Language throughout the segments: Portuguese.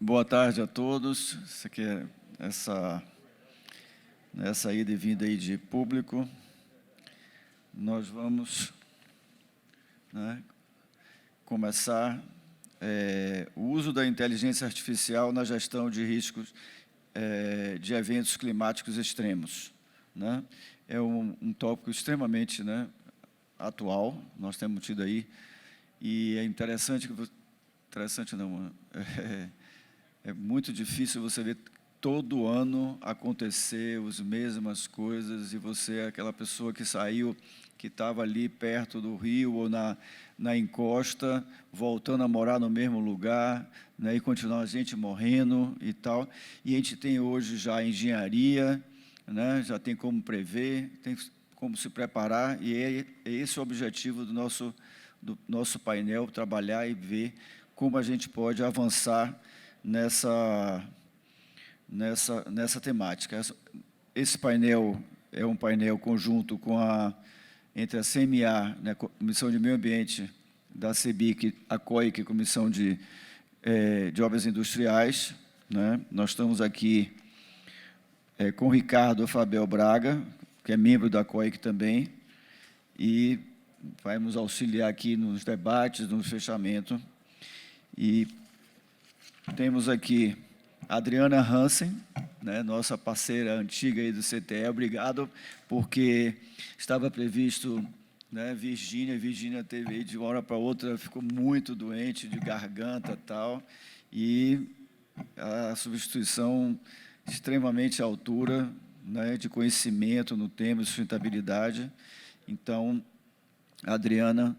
Boa tarde a todos. Isso aqui é essa ida e vinda aí de público. Nós vamos, né, começar o uso da inteligência artificial na gestão de riscos de eventos climáticos extremos, né? É um tópico extremamente, né, atual. Nós temos tido aí, e é interessante não, é muito difícil você ver todo ano acontecer as mesmas coisas, e você é aquela pessoa que saiu, que estava ali perto do rio ou na encosta, voltando a morar no mesmo lugar, né, e continua a gente morrendo e tal. E a gente tem hoje já a engenharia, né, já tem como prever, tem como se preparar, e é esse o objetivo do nosso painel, trabalhar e ver como a gente pode avançar nessa temática. Esse painel é um painel conjunto entre a CMA, né, Comissão de Meio Ambiente da CEBIC, a COIC, Comissão de Obras Industriais, né? Nós estamos aqui com o Ricardo Fabel Braga, que é membro da COIC também, e vai nos auxiliar aqui nos debates, no fechamento. E temos aqui a Adriana Hansen, né, nossa parceira antiga aí do CTE. Obrigado, porque estava previsto, né, Virgínia teve aí de uma hora para outra, ficou muito doente de garganta e tal, e a substituição extremamente à altura, né, de conhecimento no tema de sustentabilidade. Então, Adriana,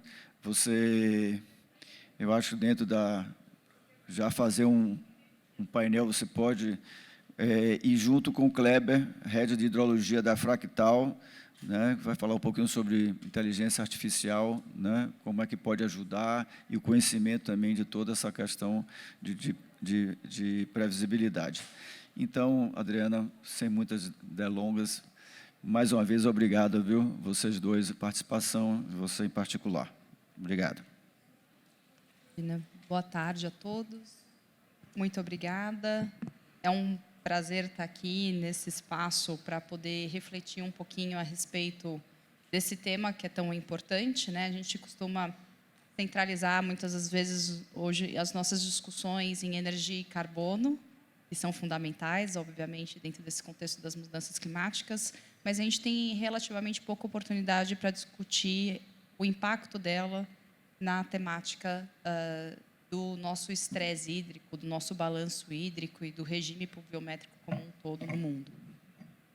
eu acho que dentro já fazer um painel, você pode ir junto com o Kleber, head de hidrologia da Fractal, né, que vai falar um pouquinho sobre inteligência artificial, né, como é que pode ajudar, e o conhecimento também de toda essa questão de previsibilidade. Então, Adriana, sem muitas delongas, mais uma vez, obrigado, viu, vocês dois, a participação, você em particular. Obrigado. Boa tarde a todos. Muito obrigada. É um prazer estar aqui nesse espaço para poder refletir um pouquinho a respeito desse tema que é tão importante, né? A gente costuma centralizar muitas das vezes hoje as nossas discussões em energia e carbono, que são fundamentais, obviamente, dentro desse contexto das mudanças climáticas, mas a gente tem relativamente pouca oportunidade para discutir o impacto dela na temática do nosso estresse hídrico, do nosso balanço hídrico e do regime pluviométrico como um todo no mundo.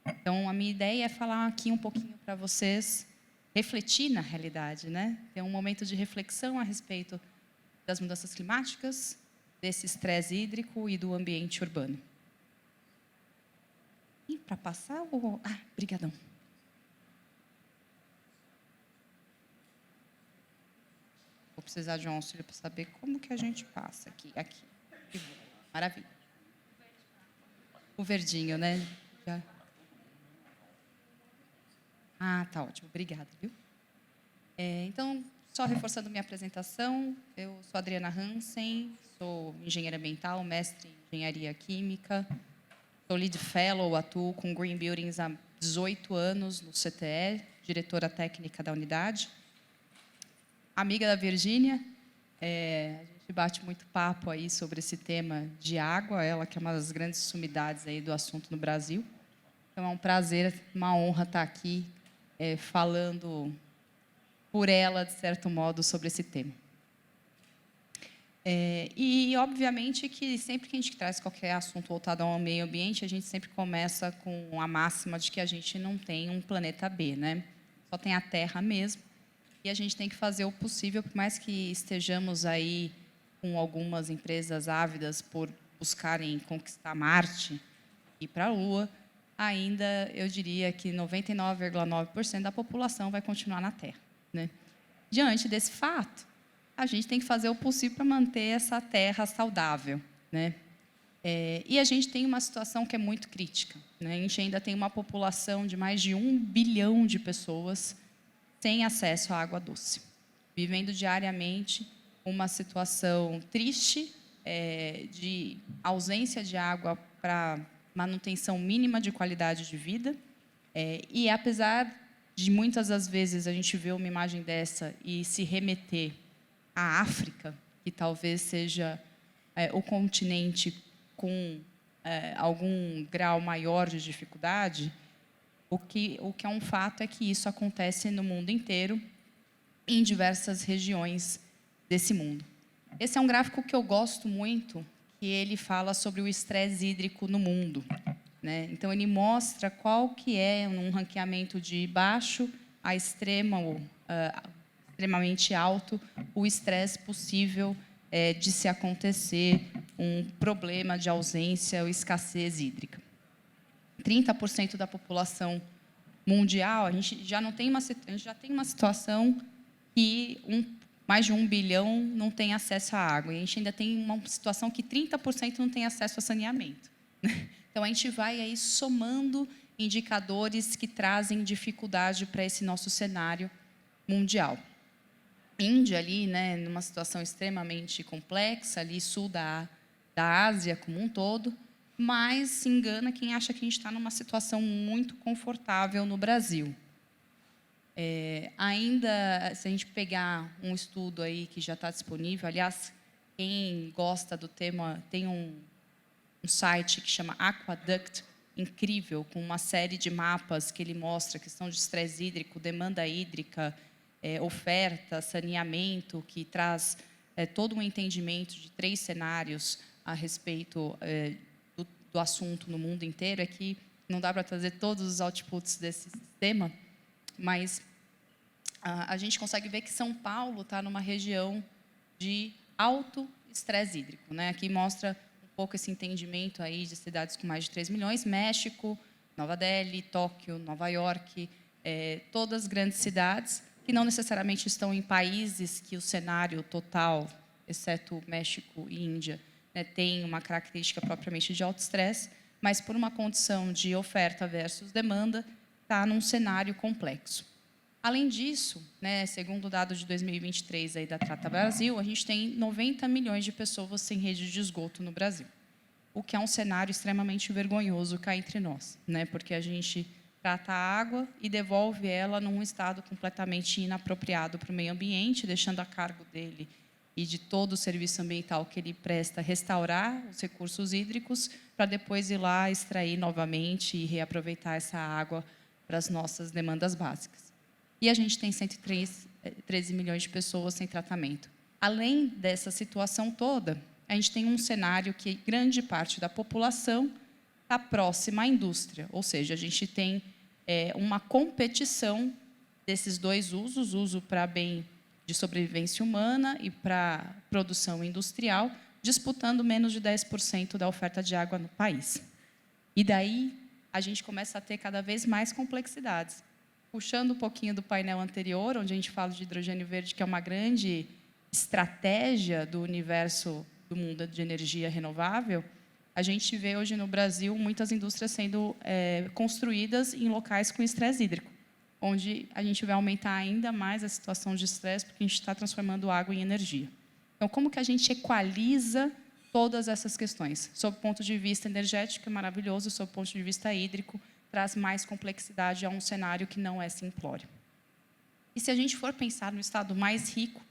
Então, a minha ideia é falar aqui um pouquinho para vocês, refletir na realidade, né? Ter um momento de reflexão a respeito das mudanças climáticas, desse estresse hídrico e do ambiente urbano. E para passar o... brigadão. Vou precisar de um auxílio para saber como que a gente passa aqui. Maravilha. O verdinho, né? Já. Tá ótimo. Obrigada, viu? Então, só reforçando minha apresentação, eu sou Adriana Hansen, sou engenheira ambiental, mestre em engenharia química, sou lead fellow, atuo com Green Buildings há 18 anos no CTE, diretora técnica da unidade. Amiga da Virgínia, a gente bate muito papo aí sobre esse tema de água, ela que é uma das grandes sumidades aí do assunto no Brasil. Então, é um prazer, uma honra estar aqui falando por ela, de certo modo, sobre esse tema. E, obviamente, que sempre que a gente traz qualquer assunto voltado ao meio ambiente, a gente sempre começa com a máxima de que a gente não tem um planeta B, né? Só tem a Terra mesmo. E a gente tem que fazer o possível, por mais que estejamos aí com algumas empresas ávidas por buscarem conquistar Marte e ir para a Lua, ainda eu diria que 99,9% da população vai continuar na Terra, né? Diante desse fato, a gente tem que fazer o possível para manter essa Terra saudável, né? E a gente tem uma situação que é muito crítica, né? A gente ainda tem uma população de mais de 1 bilhão de pessoas sem acesso à água doce, vivendo diariamente uma situação triste de ausência de água para manutenção mínima de qualidade de vida. E, apesar de muitas das vezes a gente ver uma imagem dessa e se remeter à África, que talvez seja o continente com algum grau maior de dificuldade, o que é um fato é que isso acontece no mundo inteiro, em diversas regiões desse mundo. Esse é um gráfico que eu gosto muito, que ele fala sobre o estresse hídrico no mundo, né? Então, ele mostra qual que é, num ranqueamento de baixo a extremamente alto, o estresse possível de se acontecer um problema de ausência ou escassez hídrica. 30% da população mundial, a gente já tem uma situação que mais de 1 bilhão não tem acesso à água. E a gente ainda tem uma situação que 30% não tem acesso a saneamento. Então, a gente vai aí somando indicadores que trazem dificuldade para esse nosso cenário mundial. Índia, ali, né, numa situação extremamente complexa, ali, sul da Ásia como um todo, mas se engana quem acha que a gente está numa situação muito confortável no Brasil. Ainda, se a gente pegar um estudo aí que já está disponível, aliás, quem gosta do tema, tem um site que chama Aquaduct, incrível, com uma série de mapas que ele mostra a questão de estresse hídrico, demanda hídrica, oferta, saneamento, que traz todo um entendimento de 3 cenários a respeito do assunto no mundo inteiro. É que não dá para trazer todos os outputs desse sistema, mas a gente consegue ver que São Paulo está numa região de alto estresse hídrico, né? Aqui mostra um pouco esse entendimento aí de cidades com mais de 3 milhões, México, Nova Delhi, Tóquio, Nova York, todas grandes cidades que não necessariamente estão em países que o cenário total, exceto México e Índia, né, tem uma característica propriamente de alto estresse, mas por uma condição de oferta versus demanda, está num cenário complexo. Além disso, né, segundo o dado de 2023 aí da Trata Brasil, a gente tem 90 milhões de pessoas sem rede de esgoto no Brasil, o que é um cenário extremamente vergonhoso cá entre nós, né, porque a gente trata a água e devolve ela num estado completamente inapropriado para o meio ambiente, deixando a cargo dele e de todo o serviço ambiental que ele presta restaurar os recursos hídricos para depois ir lá extrair novamente e reaproveitar essa água para as nossas demandas básicas. E a gente tem 113 milhões de pessoas sem tratamento. Além dessa situação toda, a gente tem um cenário que grande parte da população está próxima à indústria, ou seja, a gente tem uma competição desses dois usos, uso para bem de sobrevivência humana e para produção industrial, disputando menos de 10% da oferta de água no país. E daí a gente começa a ter cada vez mais complexidades. Puxando um pouquinho do painel anterior, onde a gente fala de hidrogênio verde, que é uma grande estratégia do universo do mundo de energia renovável, a gente vê hoje no Brasil muitas indústrias sendo construídas em locais com estresse hídrico, onde a gente vai aumentar ainda mais a situação de estresse, porque a gente está transformando água em energia. Então, como que a gente equaliza todas essas questões? Sob o ponto de vista energético, é maravilhoso, sob o ponto de vista hídrico, traz mais complexidade a um cenário que não é simplório. E se a gente for pensar no estado mais rico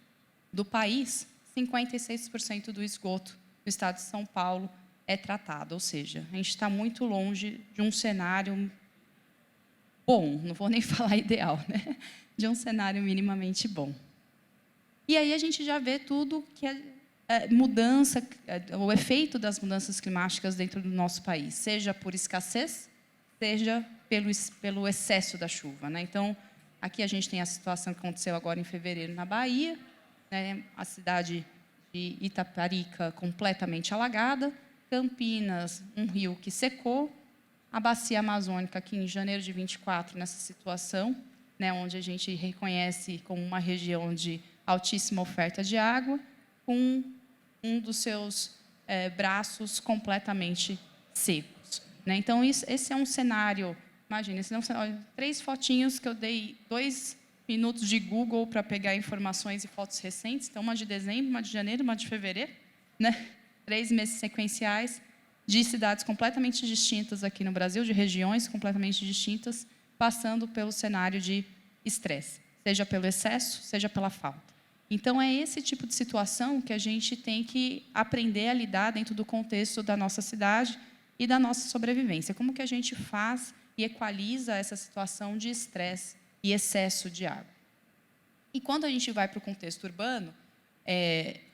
do país, 56% do esgoto do estado de São Paulo é tratado, ou seja, a gente está muito longe de um cenário bom, não vou nem falar ideal, né? De um cenário minimamente bom. E aí a gente já vê tudo que é mudança, o efeito das mudanças climáticas dentro do nosso país, seja por escassez, seja pelo excesso da chuva, né? Então, aqui a gente tem a situação que aconteceu agora em fevereiro na Bahia, né? A cidade de Itaparica completamente alagada, Campinas, um rio que secou, a bacia amazônica aqui em janeiro de 24 nessa situação, né, onde a gente reconhece como uma região de altíssima oferta de água, com um dos seus braços completamente secos, né? Então esse é um cenário, imagina, esse é um cenário, 3 fotinhos que eu dei 2 minutos de Google para pegar informações e fotos recentes, então uma de dezembro, uma de janeiro, uma de fevereiro, né? 3 meses sequenciais de cidades completamente distintas aqui no Brasil, de regiões completamente distintas, passando pelo cenário de estresse, seja pelo excesso, seja pela falta. Então, é esse tipo de situação que a gente tem que aprender a lidar dentro do contexto da nossa cidade e da nossa sobrevivência. Como que a gente faz e equaliza essa situação de estresse e excesso de água. E quando a gente vai para o contexto urbano,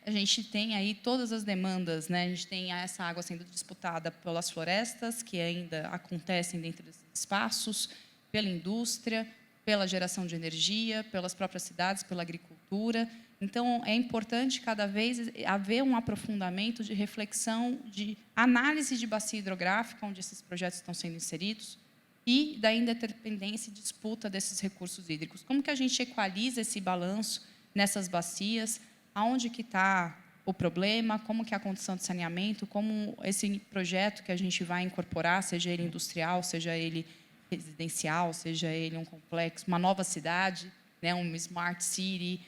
a gente tem aí todas as demandas, né? A gente tem essa água sendo disputada pelas florestas, que ainda acontecem dentro desses espaços, pela indústria, pela geração de energia, pelas próprias cidades, pela agricultura. Então, é importante cada vez haver um aprofundamento de reflexão, de análise de bacia hidrográfica, onde esses projetos estão sendo inseridos, e da interdependência e disputa desses recursos hídricos. Como que a gente equaliza esse balanço nessas bacias? Aonde que está o problema? Como que é a condição de saneamento? Como esse projeto que a gente vai incorporar, seja ele industrial, seja ele residencial, seja ele um complexo, uma nova cidade, né, um smart city,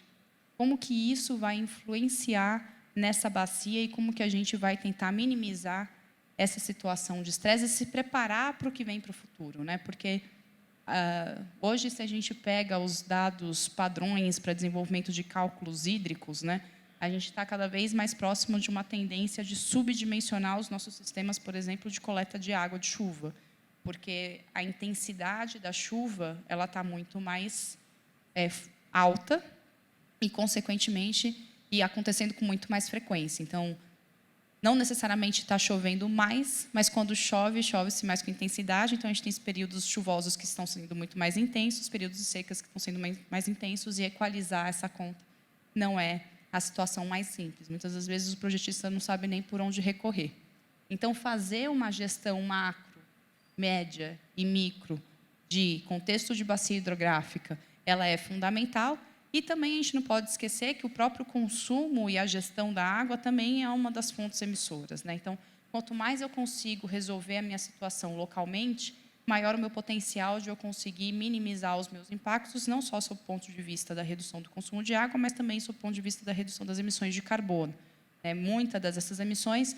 como que isso vai influenciar nessa bacia e como que a gente vai tentar minimizar essa situação de estresse e se preparar para o que vem para o futuro, né? Porque hoje, se a gente pega os dados padrões para desenvolvimento de cálculos hídricos, né, a gente está cada vez mais próximo de uma tendência de subdimensionar os nossos sistemas, por exemplo, de coleta de água de chuva, porque a intensidade da chuva ela está muito mais alta e, consequentemente, e acontecendo com muito mais frequência. Então, não necessariamente está chovendo mais, mas quando chove, chove-se mais com intensidade. Então, a gente tem períodos chuvosos que estão sendo muito mais intensos, períodos de secas que estão sendo mais intensos, e equalizar essa conta não é a situação mais simples. Muitas das vezes, os projetistas não sabem nem por onde recorrer. Então, fazer uma gestão macro, média e micro de contexto de bacia hidrográfica, ela é fundamental. E também a gente não pode esquecer que o próprio consumo e a gestão da água também é uma das fontes emissoras, né? Então, quanto mais eu consigo resolver a minha situação localmente, maior o meu potencial de eu conseguir minimizar os meus impactos, não só sob o ponto de vista da redução do consumo de água, mas também sob o ponto de vista da redução das emissões de carbono. Muitas dessas emissões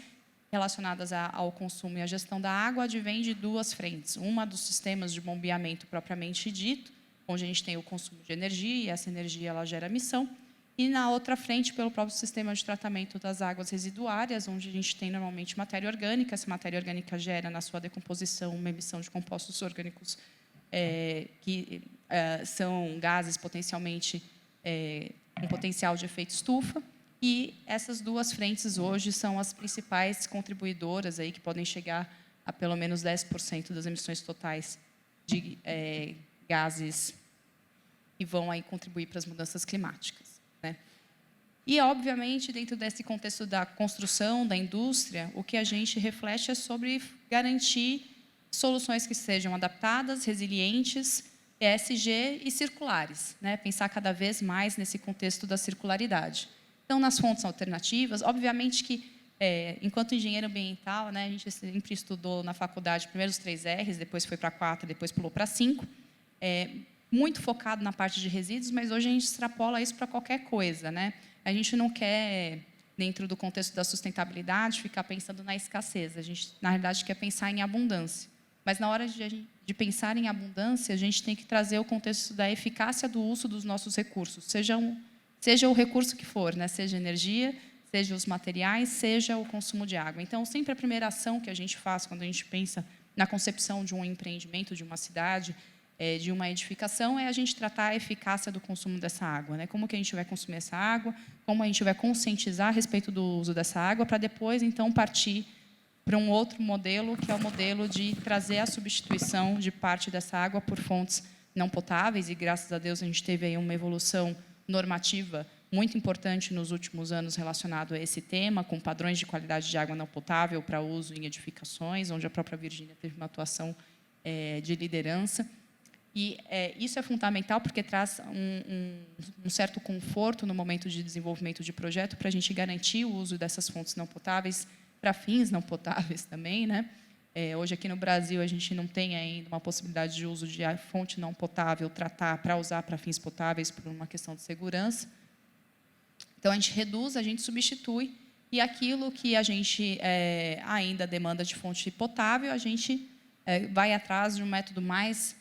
relacionadas ao consumo e à gestão da água advêm de 2 frentes. Uma dos sistemas de bombeamento propriamente dito, onde a gente tem o consumo de energia, e essa energia ela gera emissão, e na outra frente, pelo próprio sistema de tratamento das águas residuárias, onde a gente tem normalmente matéria orgânica. Essa matéria orgânica gera, na sua decomposição, uma emissão de compostos orgânicos que são gases potencialmente com potencial de efeito estufa, e essas 2 frentes hoje são as principais contribuidoras aí, que podem chegar a pelo menos 10% das emissões totais de gases que vão aí contribuir para as mudanças climáticas, né? E, obviamente, dentro desse contexto da construção, da indústria, o que a gente reflete é sobre garantir soluções que sejam adaptadas, resilientes, ESG e circulares, né? Pensar cada vez mais nesse contexto da circularidade. Então, nas fontes alternativas, obviamente que, enquanto engenheiro ambiental, né, a gente sempre estudou na faculdade primeiro os 3 R's, depois foi para 4, depois pulou para 5, muito focado na parte de resíduos, mas hoje a gente extrapola isso para qualquer coisa, né? A gente não quer, dentro do contexto da sustentabilidade, ficar pensando na escassez. A gente, na realidade, quer pensar em abundância. Mas, na hora de pensar em abundância, a gente tem que trazer o contexto da eficácia do uso dos nossos recursos, seja o recurso que for, né? Seja energia, seja os materiais, seja o consumo de água. Então, sempre a primeira ação que a gente faz quando a gente pensa na concepção de um empreendimento, de uma cidade, de uma edificação, é a gente tratar a eficácia do consumo dessa água, né? Como que a gente vai consumir essa água, como a gente vai conscientizar a respeito do uso dessa água, para depois, então, partir para um outro modelo, que é o modelo de trazer a substituição de parte dessa água por fontes não potáveis, e, graças a Deus, a gente teve aí uma evolução normativa muito importante nos últimos anos relacionado a esse tema, com padrões de qualidade de água não potável para uso em edificações, onde a própria Virgínia teve uma atuação de liderança. E isso é fundamental porque traz um certo conforto no momento de desenvolvimento de projeto para a gente garantir o uso dessas fontes não potáveis para fins não potáveis também, né? Hoje, aqui no Brasil, a gente não tem ainda uma possibilidade de uso de fonte não potável, tratar para usar para fins potáveis por uma questão de segurança. Então, a gente reduz, a gente substitui, E aquilo que a gente ainda demanda de fonte potável, a gente vai atrás de um método mais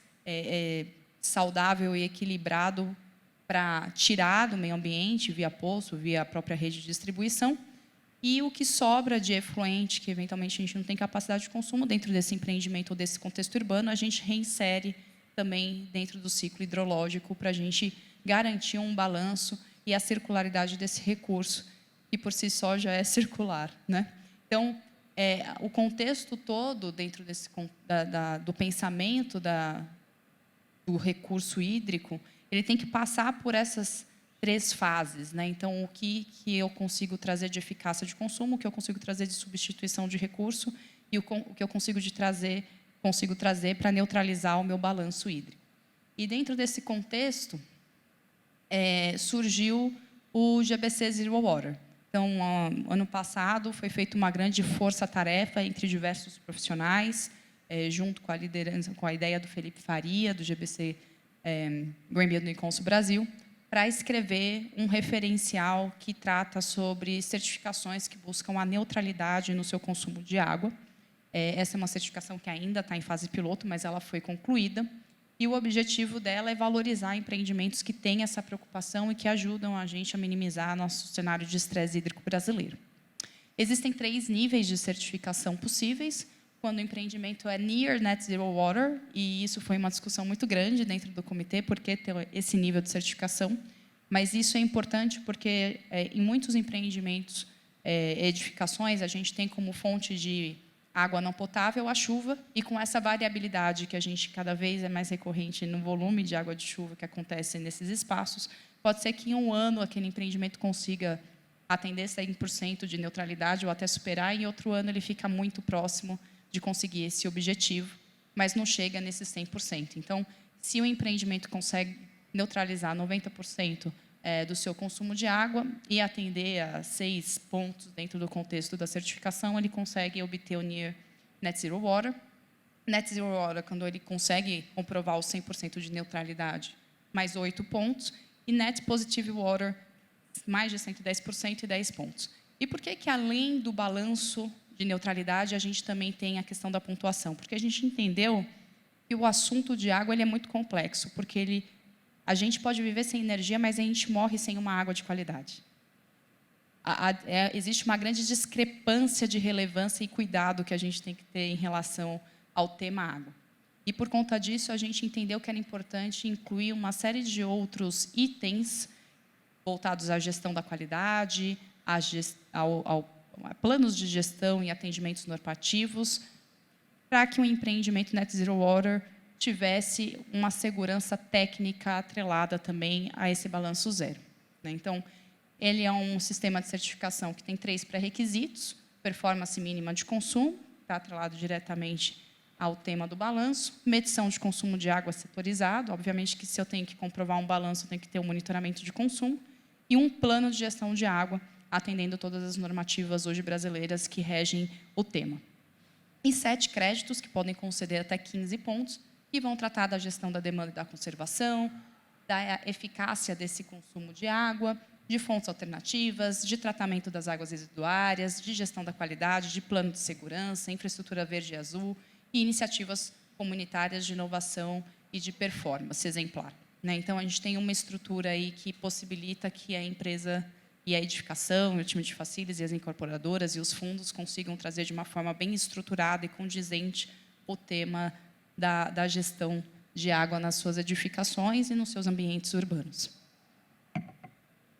saudável e equilibrado para tirar do meio ambiente, via poço, via a própria rede de distribuição. E o que sobra de efluente, que eventualmente a gente não tem capacidade de consumo, dentro desse empreendimento ou desse contexto urbano, a gente reinsere também dentro do ciclo hidrológico para a gente garantir um balanço e a circularidade desse recurso, que por si só já é circular, né? Então, o contexto todo dentro desse, do pensamento do recurso hídrico, ele tem que passar por essas 3 fases, né? Então, o que eu consigo trazer de eficácia de consumo, o que eu consigo trazer de substituição de recurso e o que eu consigo trazer para neutralizar o meu balanço hídrico. E dentro desse contexto, surgiu o GBC Zero Water. Então, ano passado, foi feita uma grande força-tarefa entre diversos profissionais, junto com a liderança, com a ideia do Felipe Faria, do GBC Green Building Council Brasil, para escrever um referencial que trata sobre certificações que buscam a neutralidade no seu consumo de água. Essa é uma certificação que ainda está em fase piloto, mas ela foi concluída. E o objetivo dela é valorizar empreendimentos que têm essa preocupação e que ajudam a gente a minimizar nosso cenário de estresse hídrico brasileiro. Existem 3 níveis de certificação possíveis, quando o empreendimento é Near Net Zero Water, e isso foi uma discussão muito grande dentro do comitê, porque tem esse nível de certificação, mas isso é importante porque, em muitos empreendimentos, edificações, a gente tem como fonte de água não potável a chuva, e com essa variabilidade que a gente cada vez é mais recorrente no volume de água de chuva que acontece nesses espaços, pode ser que em um ano aquele empreendimento consiga atender 100% de neutralidade ou até superar, e em outro ano ele fica muito próximo de conseguir esse objetivo, mas não chega nesses 100%. Então, se o empreendimento consegue neutralizar 90% do seu consumo de água e atender a 6 pontos dentro do contexto da certificação, ele consegue obter o Near Net Zero Water. Net Zero Water, quando ele consegue comprovar o 100% de neutralidade, mais 8 pontos. E Net Positive Water, mais de 110% e 10 pontos. E por que, além do balanço de neutralidade, a gente também tem a questão da pontuação? Porque a gente entendeu que o assunto de água ele é muito complexo, porque a gente pode viver sem energia, mas a gente morre sem uma água de qualidade. Existe uma grande discrepância de relevância e cuidado que a gente tem que ter em relação ao tema água. E, por conta disso, a gente entendeu que era importante incluir uma série de outros itens voltados à gestão da qualidade, a planos de gestão e atendimentos normativos, para que o empreendimento Net Zero Water tivesse uma segurança técnica atrelada também a esse balanço zero. Então, ele é um sistema de certificação que tem 3 pré-requisitos: performance mínima de consumo, está atrelado diretamente ao tema do balanço, medição de consumo de água setorizado, obviamente que se eu tenho que comprovar um balanço, eu tenho que ter um monitoramento de consumo, e um plano de gestão de água, atendendo todas as normativas hoje brasileiras que regem o tema. E 7 créditos, que podem conceder até 15 pontos, que vão tratar da gestão da demanda e da conservação, da eficácia desse consumo de água, de fontes alternativas, de tratamento das águas residuárias, de gestão da qualidade, de plano de segurança, infraestrutura verde e azul e iniciativas comunitárias de inovação e de performance exemplar. Então, a gente tem uma estrutura aí que possibilita que a empresa e a edificação, o time de facilities e as incorporadoras e os fundos consigam trazer de uma forma bem estruturada e condizente o tema da gestão de água nas suas edificações e nos seus ambientes urbanos.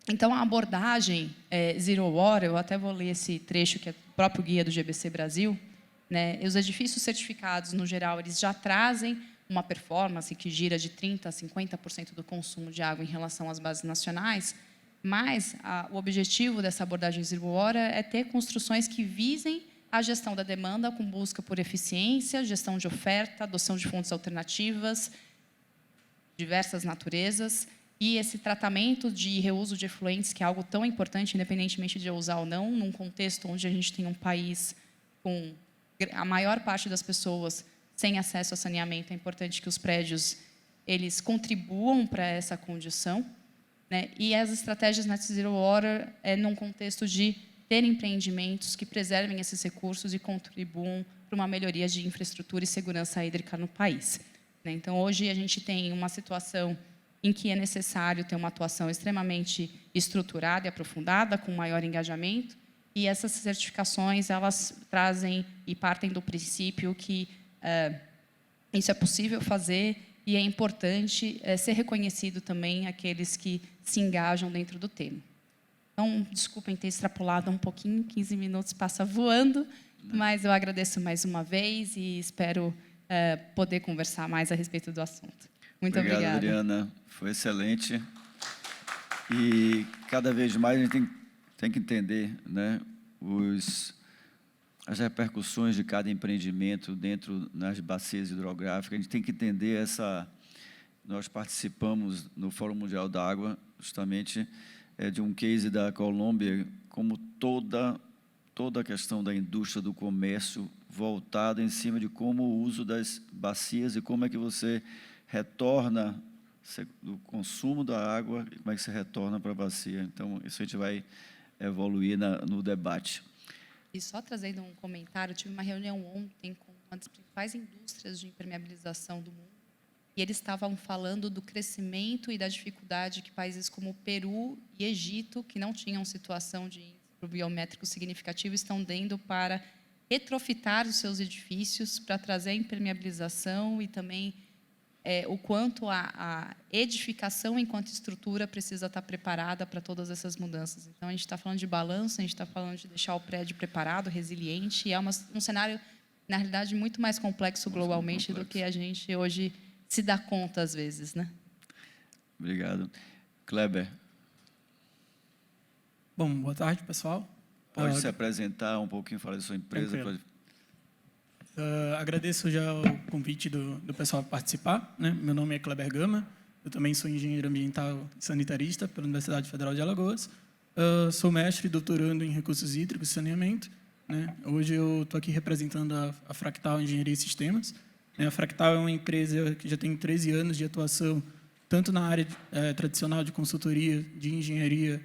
Então, a abordagem Zero Water, eu até vou ler esse trecho que é o próprio guia do GBC Brasil, os edifícios certificados, no geral, eles já trazem uma performance que gira de 30% a 50% do consumo de água em relação às bases nacionais, mas o objetivo dessa abordagem Zero Water é ter construções que visem a gestão da demanda com busca por eficiência, gestão de oferta, adoção de fontes alternativas, diversas naturezas, e esse tratamento de reuso de efluentes, que é algo tão importante, independentemente de eu usar ou não, num contexto onde a gente tem um país com a maior parte das pessoas sem acesso a saneamento, é importante que os prédios eles contribuam para essa condição, E as estratégias Net Zero Water num contexto de ter empreendimentos que preservem esses recursos e contribuam para uma melhoria de infraestrutura e segurança hídrica no país. Então, hoje, a gente tem uma situação em que é necessário ter uma atuação extremamente estruturada e aprofundada, com maior engajamento, e essas certificações, elas trazem e partem do princípio que isso é possível fazer e é importante ser reconhecido também aqueles que se engajam dentro do tema. Então, desculpem ter extrapolado um pouquinho, 15 minutos passa voando, mas eu agradeço mais uma vez e espero poder conversar mais a respeito do assunto. Muito obrigada. Obrigado, Adriana. Foi excelente. E cada vez mais a gente tem que entender, né, as repercussões de cada empreendimento dentro das bacias hidrográficas. A gente tem que entender essa... Nós participamos no Fórum Mundial da Água, justamente, de um case da Colômbia, como toda a questão da indústria do comércio voltada em cima de como o uso das bacias e como é que você retorna do consumo da água e como é que você retorna para a bacia. Então, isso a gente vai evoluir no debate. E só trazendo um comentário, eu tive uma reunião ontem com uma das principais indústrias de impermeabilização do mundo, e eles estavam falando do crescimento e da dificuldade que países como Peru e Egito, que não tinham situação de índice biométrico significativo, estão tendo para retrofitar os seus edifícios, para trazer a impermeabilização e também o quanto a edificação enquanto estrutura precisa estar preparada para todas essas mudanças. Então, a gente está falando de balanço, a gente está falando de deixar o prédio preparado, resiliente, e é um cenário, na realidade, muito mais complexo globalmente do que a gente hoje se dá conta, às vezes, né? Obrigado. Kleber. Bom, boa tarde, pessoal. Pode se apresentar um pouquinho, falar da sua empresa? Agradeço já o convite do pessoal a participar, né? Meu nome é Kleber Gama, eu também sou engenheiro ambiental e sanitarista pela Universidade Federal de Alagoas. Sou mestre e doutorando em recursos hídricos e saneamento, né? Hoje eu estou aqui representando a Fractal Engenharia e Sistemas. A Fractal é uma empresa que já tem 13 anos de atuação, tanto na área tradicional de consultoria, de engenharia,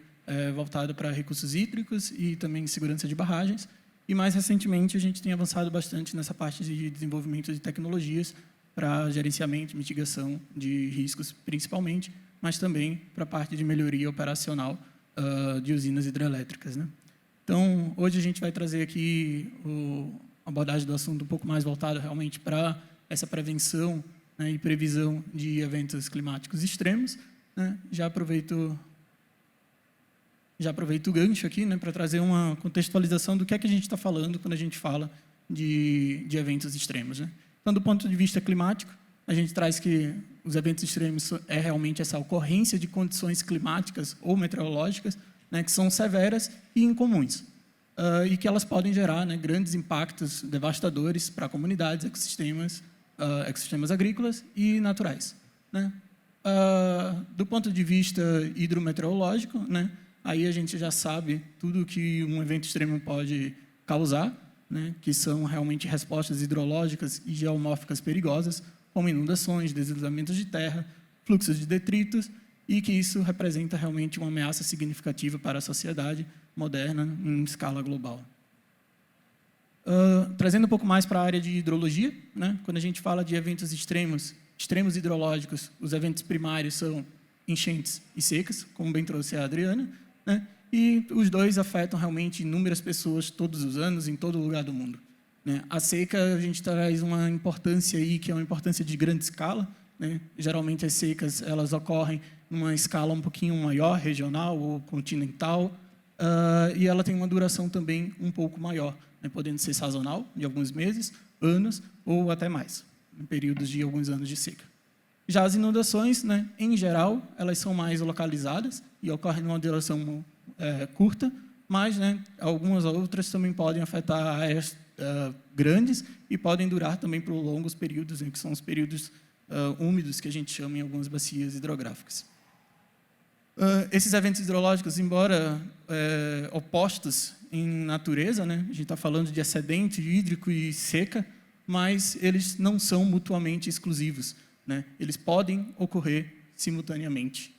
voltada para recursos hídricos e também segurança de barragens. E, mais recentemente, a gente tem avançado bastante nessa parte de desenvolvimento de tecnologias para gerenciamento e mitigação de riscos, principalmente, mas também para a parte de melhoria operacional de usinas hidrelétricas, né? Então, hoje a gente vai trazer aqui a abordagem do assunto um pouco mais voltada realmente para essa prevenção, né, e previsão de eventos climáticos extremos, né? Já aproveito o gancho aqui, né, para trazer uma contextualização do que é que a gente está falando quando a gente fala de eventos extremos, né? Então, do ponto de vista climático, a gente traz que os eventos extremos é realmente essa ocorrência de condições climáticas ou meteorológicas, né, que são severas e incomuns, e que elas podem gerar, né, grandes impactos devastadores para comunidades, ecossistemas agrícolas e naturais, né? Do ponto de vista hidrometeorológico, né, aí a gente já sabe tudo que um evento extremo pode causar, né, que são realmente respostas hidrológicas e geomórficas perigosas, como inundações, deslizamentos de terra, fluxos de detritos, e que isso representa realmente uma ameaça significativa para a sociedade moderna em escala global. Trazendo um pouco mais para a área de hidrologia, né, quando a gente fala de eventos extremos hidrológicos, os eventos primários são enchentes e secas, como bem trouxe a Adriana, né, e os dois afetam realmente inúmeras pessoas todos os anos, em todo lugar do mundo, né? A seca, a gente traz uma importância aí, que é uma importância de grande escala, né? Geralmente as secas elas ocorrem numa escala um pouquinho maior, regional ou continental, e ela tem uma duração também um pouco maior, né, podendo ser sazonal, de alguns meses, anos ou até mais, em períodos de alguns anos de seca. Já as inundações, né, em geral, elas são mais localizadas e ocorrem numa duração curta, mas, né, algumas outras também podem afetar áreas grandes e podem durar também por longos períodos, que são os períodos úmidos que a gente chama em algumas bacias hidrográficas. Esses eventos hidrológicos, embora opostos em natureza, né, a gente está falando de excedente hídrico e seca, mas eles não são mutuamente exclusivos, né? Eles podem ocorrer simultaneamente.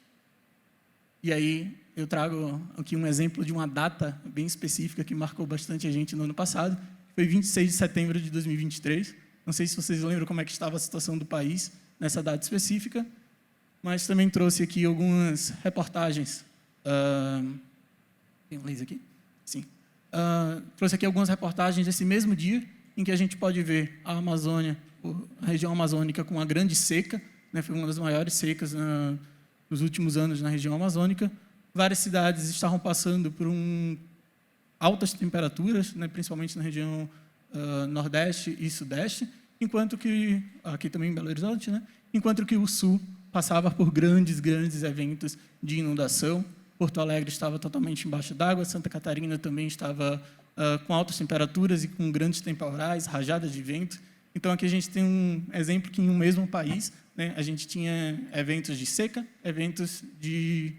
E aí, eu trago aqui um exemplo de uma data bem específica que marcou bastante a gente no ano passado. Foi 26 de setembro de 2023. Não sei se vocês lembram como é que estava a situação do país nessa data específica, mas também trouxe aqui algumas reportagens. Tem um laser aqui? Sim. Trouxe aqui algumas reportagens desse mesmo dia, em que a gente pode ver a Amazônia, a região amazônica, com uma grande seca, né, foi uma das maiores secas nos últimos anos na região amazônica. Várias cidades estavam passando por altas temperaturas, né, principalmente na região Nordeste e Sudeste, enquanto que, aqui também em Belo Horizonte, né, enquanto que o Sul passava por grandes eventos de inundação. Porto Alegre estava totalmente embaixo d'água, Santa Catarina também estava com altas temperaturas e com grandes temporais, rajadas de vento. Então, aqui a gente tem um exemplo que, em um mesmo país, né, a gente tinha eventos de seca, eventos de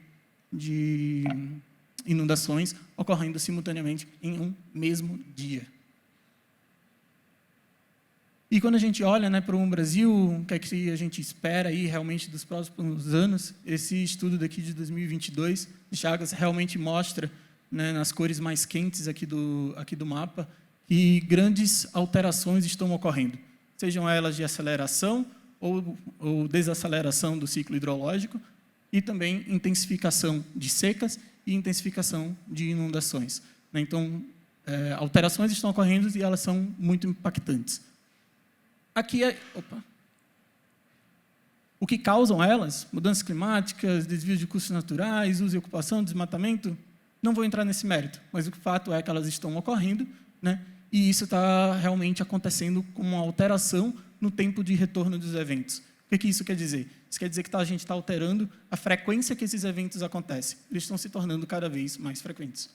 inundações ocorrendo simultaneamente em um mesmo dia. E quando a gente olha, né, para o Brasil, o que é que a gente espera aí realmente dos próximos anos, esse estudo daqui de 2022, de Chagas, realmente mostra, né, nas cores mais quentes aqui do mapa, que grandes alterações estão ocorrendo, sejam elas de aceleração ou desaceleração do ciclo hidrológico, e também intensificação de secas e intensificação de inundações. Então, alterações estão ocorrendo e elas são muito impactantes. Aqui o que causam elas, mudanças climáticas, desvios de recursos naturais, uso e ocupação, desmatamento, não vou entrar nesse mérito, mas o fato é que elas estão ocorrendo, né? E isso está realmente acontecendo com uma alteração no tempo de retorno dos eventos. O que isso quer dizer? Isso quer dizer que a gente está alterando a frequência que esses eventos acontecem. Eles estão se tornando cada vez mais frequentes.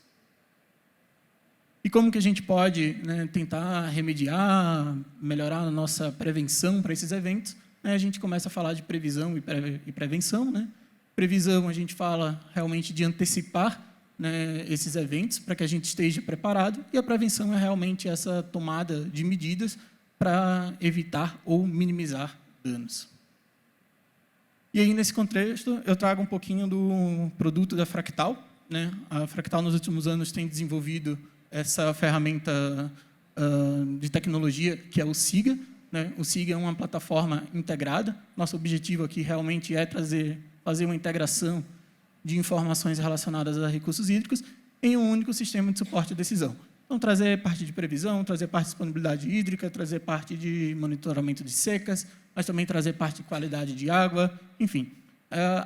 E como que a gente pode, né, tentar remediar, melhorar a nossa prevenção para esses eventos? A gente começa a falar de previsão e prevenção. Né? Previsão, a gente fala realmente de antecipar, né, esses eventos para que a gente esteja preparado, e a prevenção é realmente essa tomada de medidas para evitar ou minimizar danos. E aí, nesse contexto, eu trago um pouquinho do produto da Fractal. Né? A Fractal, nos últimos anos, tem desenvolvido essa ferramenta de tecnologia, que é o SIGA. Né? O SIGA é uma plataforma integrada. Nosso objetivo aqui realmente é fazer uma integração de informações relacionadas a recursos hídricos em um único sistema de suporte à decisão. Então, trazer parte de previsão, trazer parte de disponibilidade hídrica, trazer parte de monitoramento de secas, mas também trazer parte de qualidade de água, enfim.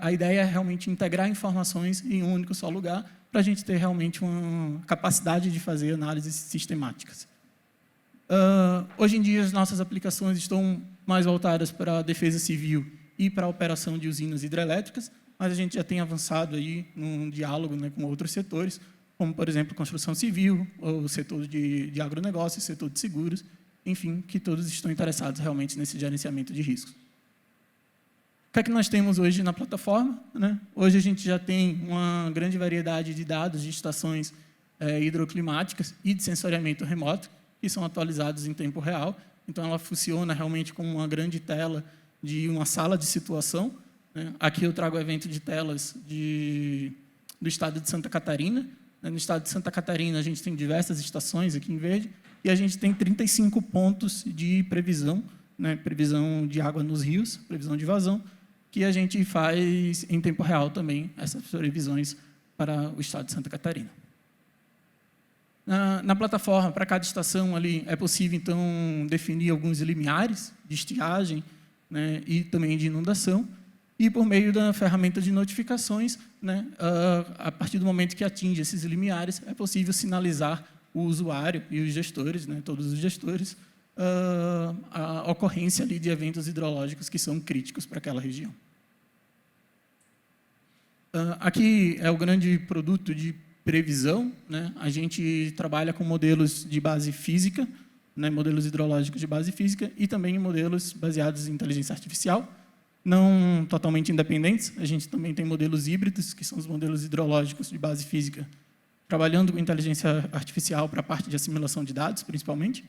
A ideia é realmente integrar informações em um único só lugar, para a gente ter realmente uma capacidade de fazer análises sistemáticas. Hoje em dia, as nossas aplicações estão mais voltadas para a defesa civil e para a operação de usinas hidrelétricas, mas a gente já tem avançado aí num diálogo, né, com outros setores, como, por exemplo, construção civil, ou o setor de agronegócio, setor de seguros, enfim, que todos estão interessados realmente nesse gerenciamento de riscos. O que é que nós temos hoje na plataforma? Né? Hoje a gente já tem uma grande variedade de dados de estações hidroclimáticas e de sensoriamento remoto, que são atualizados em tempo real. Então, ela funciona realmente como uma grande tela de uma sala de situação. Né? Aqui eu trago o evento de telas do estado de Santa Catarina. No estado de Santa Catarina, a gente tem diversas estações aqui em verde, e a gente tem 35 pontos de previsão, né, previsão de água nos rios, previsão de vazão, que a gente faz em tempo real também, essas previsões para o estado de Santa Catarina. Na plataforma, para cada estação ali, é possível, então, definir alguns limiares de estiagem, né, e também de inundação, e por meio da ferramenta de notificações, né, a partir do momento que atinge esses limiares, é possível sinalizar o usuário e os gestores, né, todos os gestores, a ocorrência ali de eventos hidrológicos que são críticos para aquela região. Aqui é o grande produto de previsão. Né? A gente trabalha com modelos de base física, né, modelos hidrológicos de base física, e também modelos baseados em inteligência artificial, não totalmente independentes. A gente também tem modelos híbridos, que são os modelos hidrológicos de base física, trabalhando com inteligência artificial para a parte de assimilação de dados, principalmente.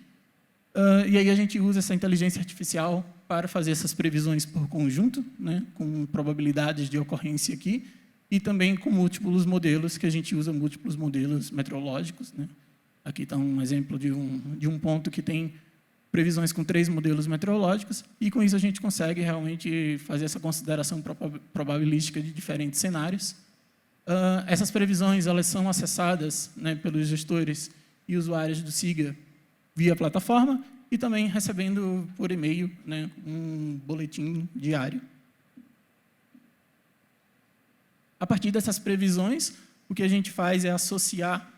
E aí a gente usa essa inteligência artificial para fazer essas previsões por conjunto, né, com probabilidades de ocorrência aqui, e também com múltiplos modelos, que a gente usa múltiplos modelos meteorológicos, né? Aqui está um exemplo de um ponto que tem previsões com 3 modelos meteorológicos, e com isso a gente consegue realmente fazer essa consideração probabilística de diferentes cenários. Essas previsões elas são acessadas, né, pelos gestores e usuários do SIGA via plataforma, e também recebendo por e-mail, né, um boletim diário. A partir dessas previsões, o que a gente faz é associar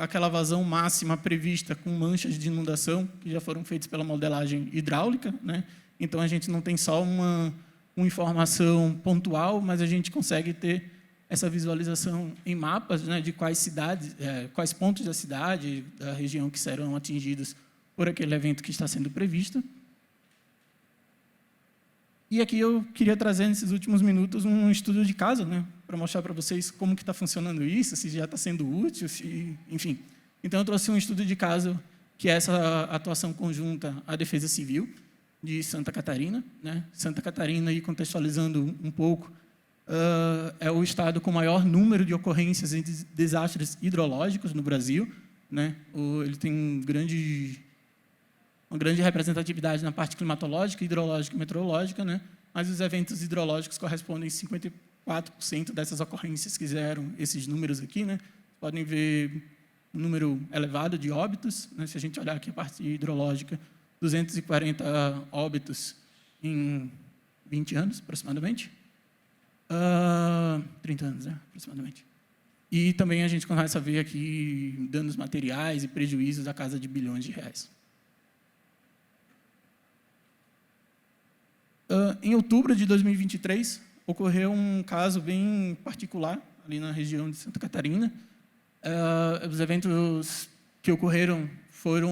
aquela vazão máxima prevista com manchas de inundação, que já foram feitas pela modelagem hidráulica, né? Então, a gente não tem só uma informação pontual, mas a gente consegue ter essa visualização em mapas, né, de quais cidades, quais pontos da cidade, da região que serão atingidos por aquele evento que está sendo previsto. E aqui eu queria trazer, nesses últimos minutos, um estudo de caso, né, para mostrar para vocês como que está funcionando isso, se já está sendo útil, enfim. Então, eu trouxe um estudo de caso, que é essa atuação conjunta à Defesa Civil de Santa Catarina, né? Santa Catarina, aí, contextualizando um pouco, é o estado com maior número de ocorrências de desastres hidrológicos no Brasil, né? Ele tem uma grande representatividade na parte climatológica, hidrológica e meteorológica, né? Mas os eventos hidrológicos correspondem a 54% dessas ocorrências que geram esses números aqui, né? Podem ver um número elevado de óbitos, né? Se a gente olhar aqui a parte hidrológica, 240 óbitos em 20 anos, aproximadamente. 30 anos, né? Aproximadamente. E também a gente começa a ver aqui danos materiais e prejuízos da casa de bilhões de reais. Em outubro de 2023, ocorreu um caso bem particular, ali na região de Santa Catarina. Os eventos que ocorreram foram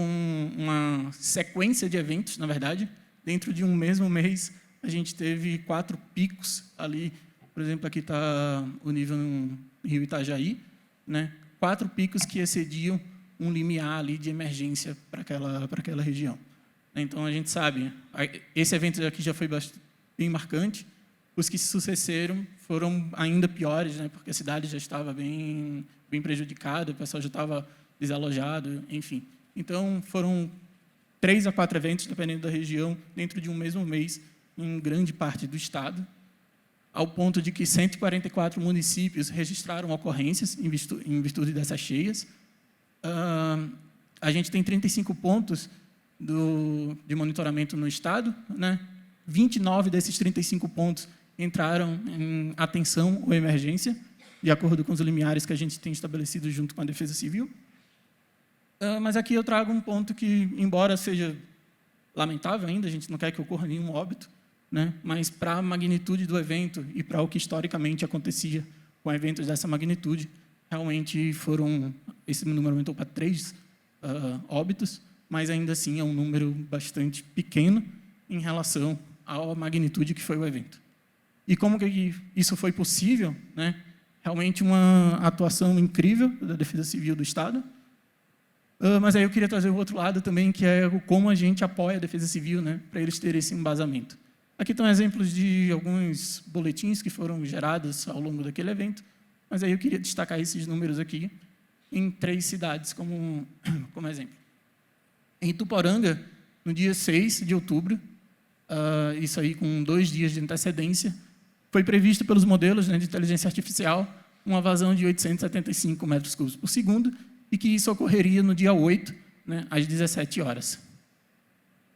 uma sequência de eventos, na verdade. Dentro de um mesmo mês, a gente teve 4 picos ali. Por exemplo, aqui está o nível no rio Itajaí, né? 4 picos que excediam um limiar ali de emergência para aquela região. Então, a gente sabe, esse evento aqui já foi bem marcante. Os que se sucederam foram ainda piores, né? Porque a cidade já estava bem prejudicada, o pessoal já estava desalojado, enfim. Então, foram 3 a 4 eventos, dependendo da região, dentro de um mesmo mês, em grande parte do estado, ao ponto de que 144 municípios registraram ocorrências em virtude dessas cheias. A gente tem 35 pontos de monitoramento no estado, né? 29 desses 35 pontos entraram em atenção ou emergência, de acordo com os limiares que a gente tem estabelecido junto com a Defesa Civil. Mas aqui eu trago um ponto que, embora seja lamentável ainda, a gente não quer que ocorra nenhum óbito, né? Mas para a magnitude do evento e para o que historicamente acontecia com eventos dessa magnitude, realmente esse número aumentou para 3 óbitos, mas ainda assim é um número bastante pequeno em relação à magnitude que foi o evento. E como que isso foi possível, né? Realmente uma atuação incrível da Defesa Civil do Estado. Mas aí eu queria trazer o outro lado também, que é como a gente apoia a Defesa Civil, né, para eles terem esse embasamento. Aqui estão exemplos de alguns boletins que foram gerados ao longo daquele evento, mas aí eu queria destacar esses números aqui em 3 cidades como exemplo. Em Ituporanga, no dia 6 de outubro, isso aí com 2 dias de antecedência, foi previsto pelos modelos, né, de inteligência artificial uma vazão de 875 metros cúbicos por segundo, e que isso ocorreria no dia 8, né, às 17 horas.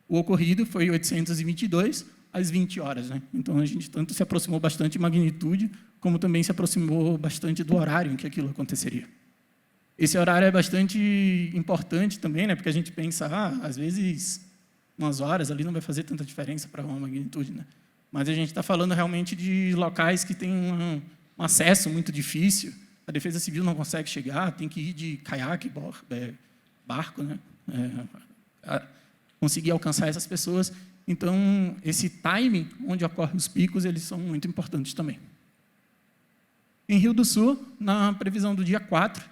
O ocorrido foi 822 às 20 horas. Né? Então, a gente tanto se aproximou bastante em magnitude, como também se aproximou bastante do horário em que aquilo aconteceria. Esse horário é bastante importante também, né, porque a gente pensa, às vezes, umas horas ali não vai fazer tanta diferença para uma magnitude. Né? Mas a gente está falando realmente de locais que têm um acesso muito difícil. A Defesa Civil não consegue chegar, tem que ir de caiaque, barco, né? Conseguir alcançar essas pessoas. Então, esse timing onde ocorrem os picos, eles são muito importantes também. Em Rio do Sul, na previsão do dia 4,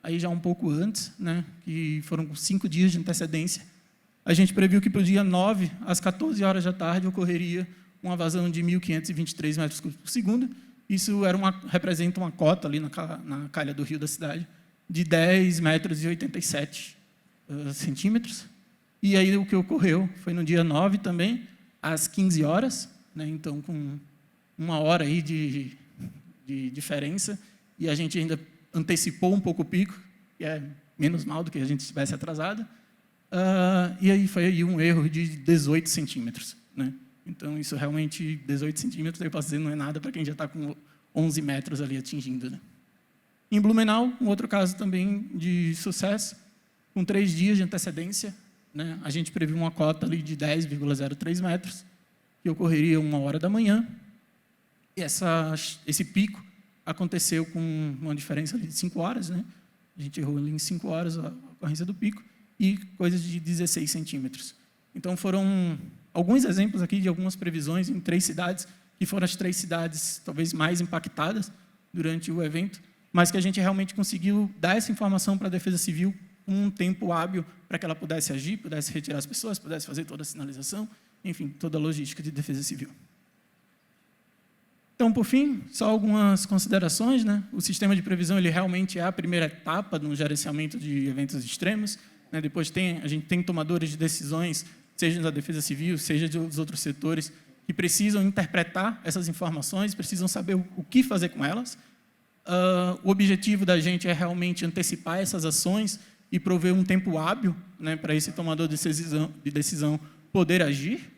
aí já um pouco antes, né, que foram 5 dias de antecedência, a gente previu que para o dia 9, às 14 horas da tarde, ocorreria uma vazão de 1.523 metros cúbicos por segundo, isso representa uma cota ali na calha do rio da cidade de 10,87 metros. E aí o que ocorreu foi no dia 9 também, às 15 horas, né? Então com 1 hora aí de diferença, e a gente ainda antecipou um pouco o pico, que é menos mal do que a gente estivesse atrasado. E aí foi aí um erro de 18 centímetros. Né? Então, isso realmente, 18 centímetros, eu posso dizer, não é nada para quem já está com 11 metros ali atingindo. Né? Em Blumenau, um outro caso também de sucesso, com 3 dias de antecedência, né? A gente previu uma cota ali de 10,03 metros, que ocorreria 1 hora da manhã, e esse pico aconteceu com uma diferença ali de 5 horas, né? A gente errou ali em 5 horas a ocorrência do pico, e coisas de 16 centímetros. Então, foram alguns exemplos aqui de algumas previsões em 3 cidades, que foram as 3 cidades talvez mais impactadas durante o evento, mas que a gente realmente conseguiu dar essa informação para a Defesa Civil com um tempo hábil para que ela pudesse agir, pudesse retirar as pessoas, pudesse fazer toda a sinalização, enfim, toda a logística de Defesa Civil. Então, por fim, só algumas considerações. Né? O sistema de previsão ele realmente é a primeira etapa no gerenciamento de eventos extremos. Né? Depois a gente tem tomadores de decisões, seja da Defesa Civil, seja dos outros setores, que precisam interpretar essas informações, precisam saber o que fazer com elas. O objetivo da gente é realmente antecipar essas ações e prover um tempo hábil, né, para esse tomador de decisão poder agir.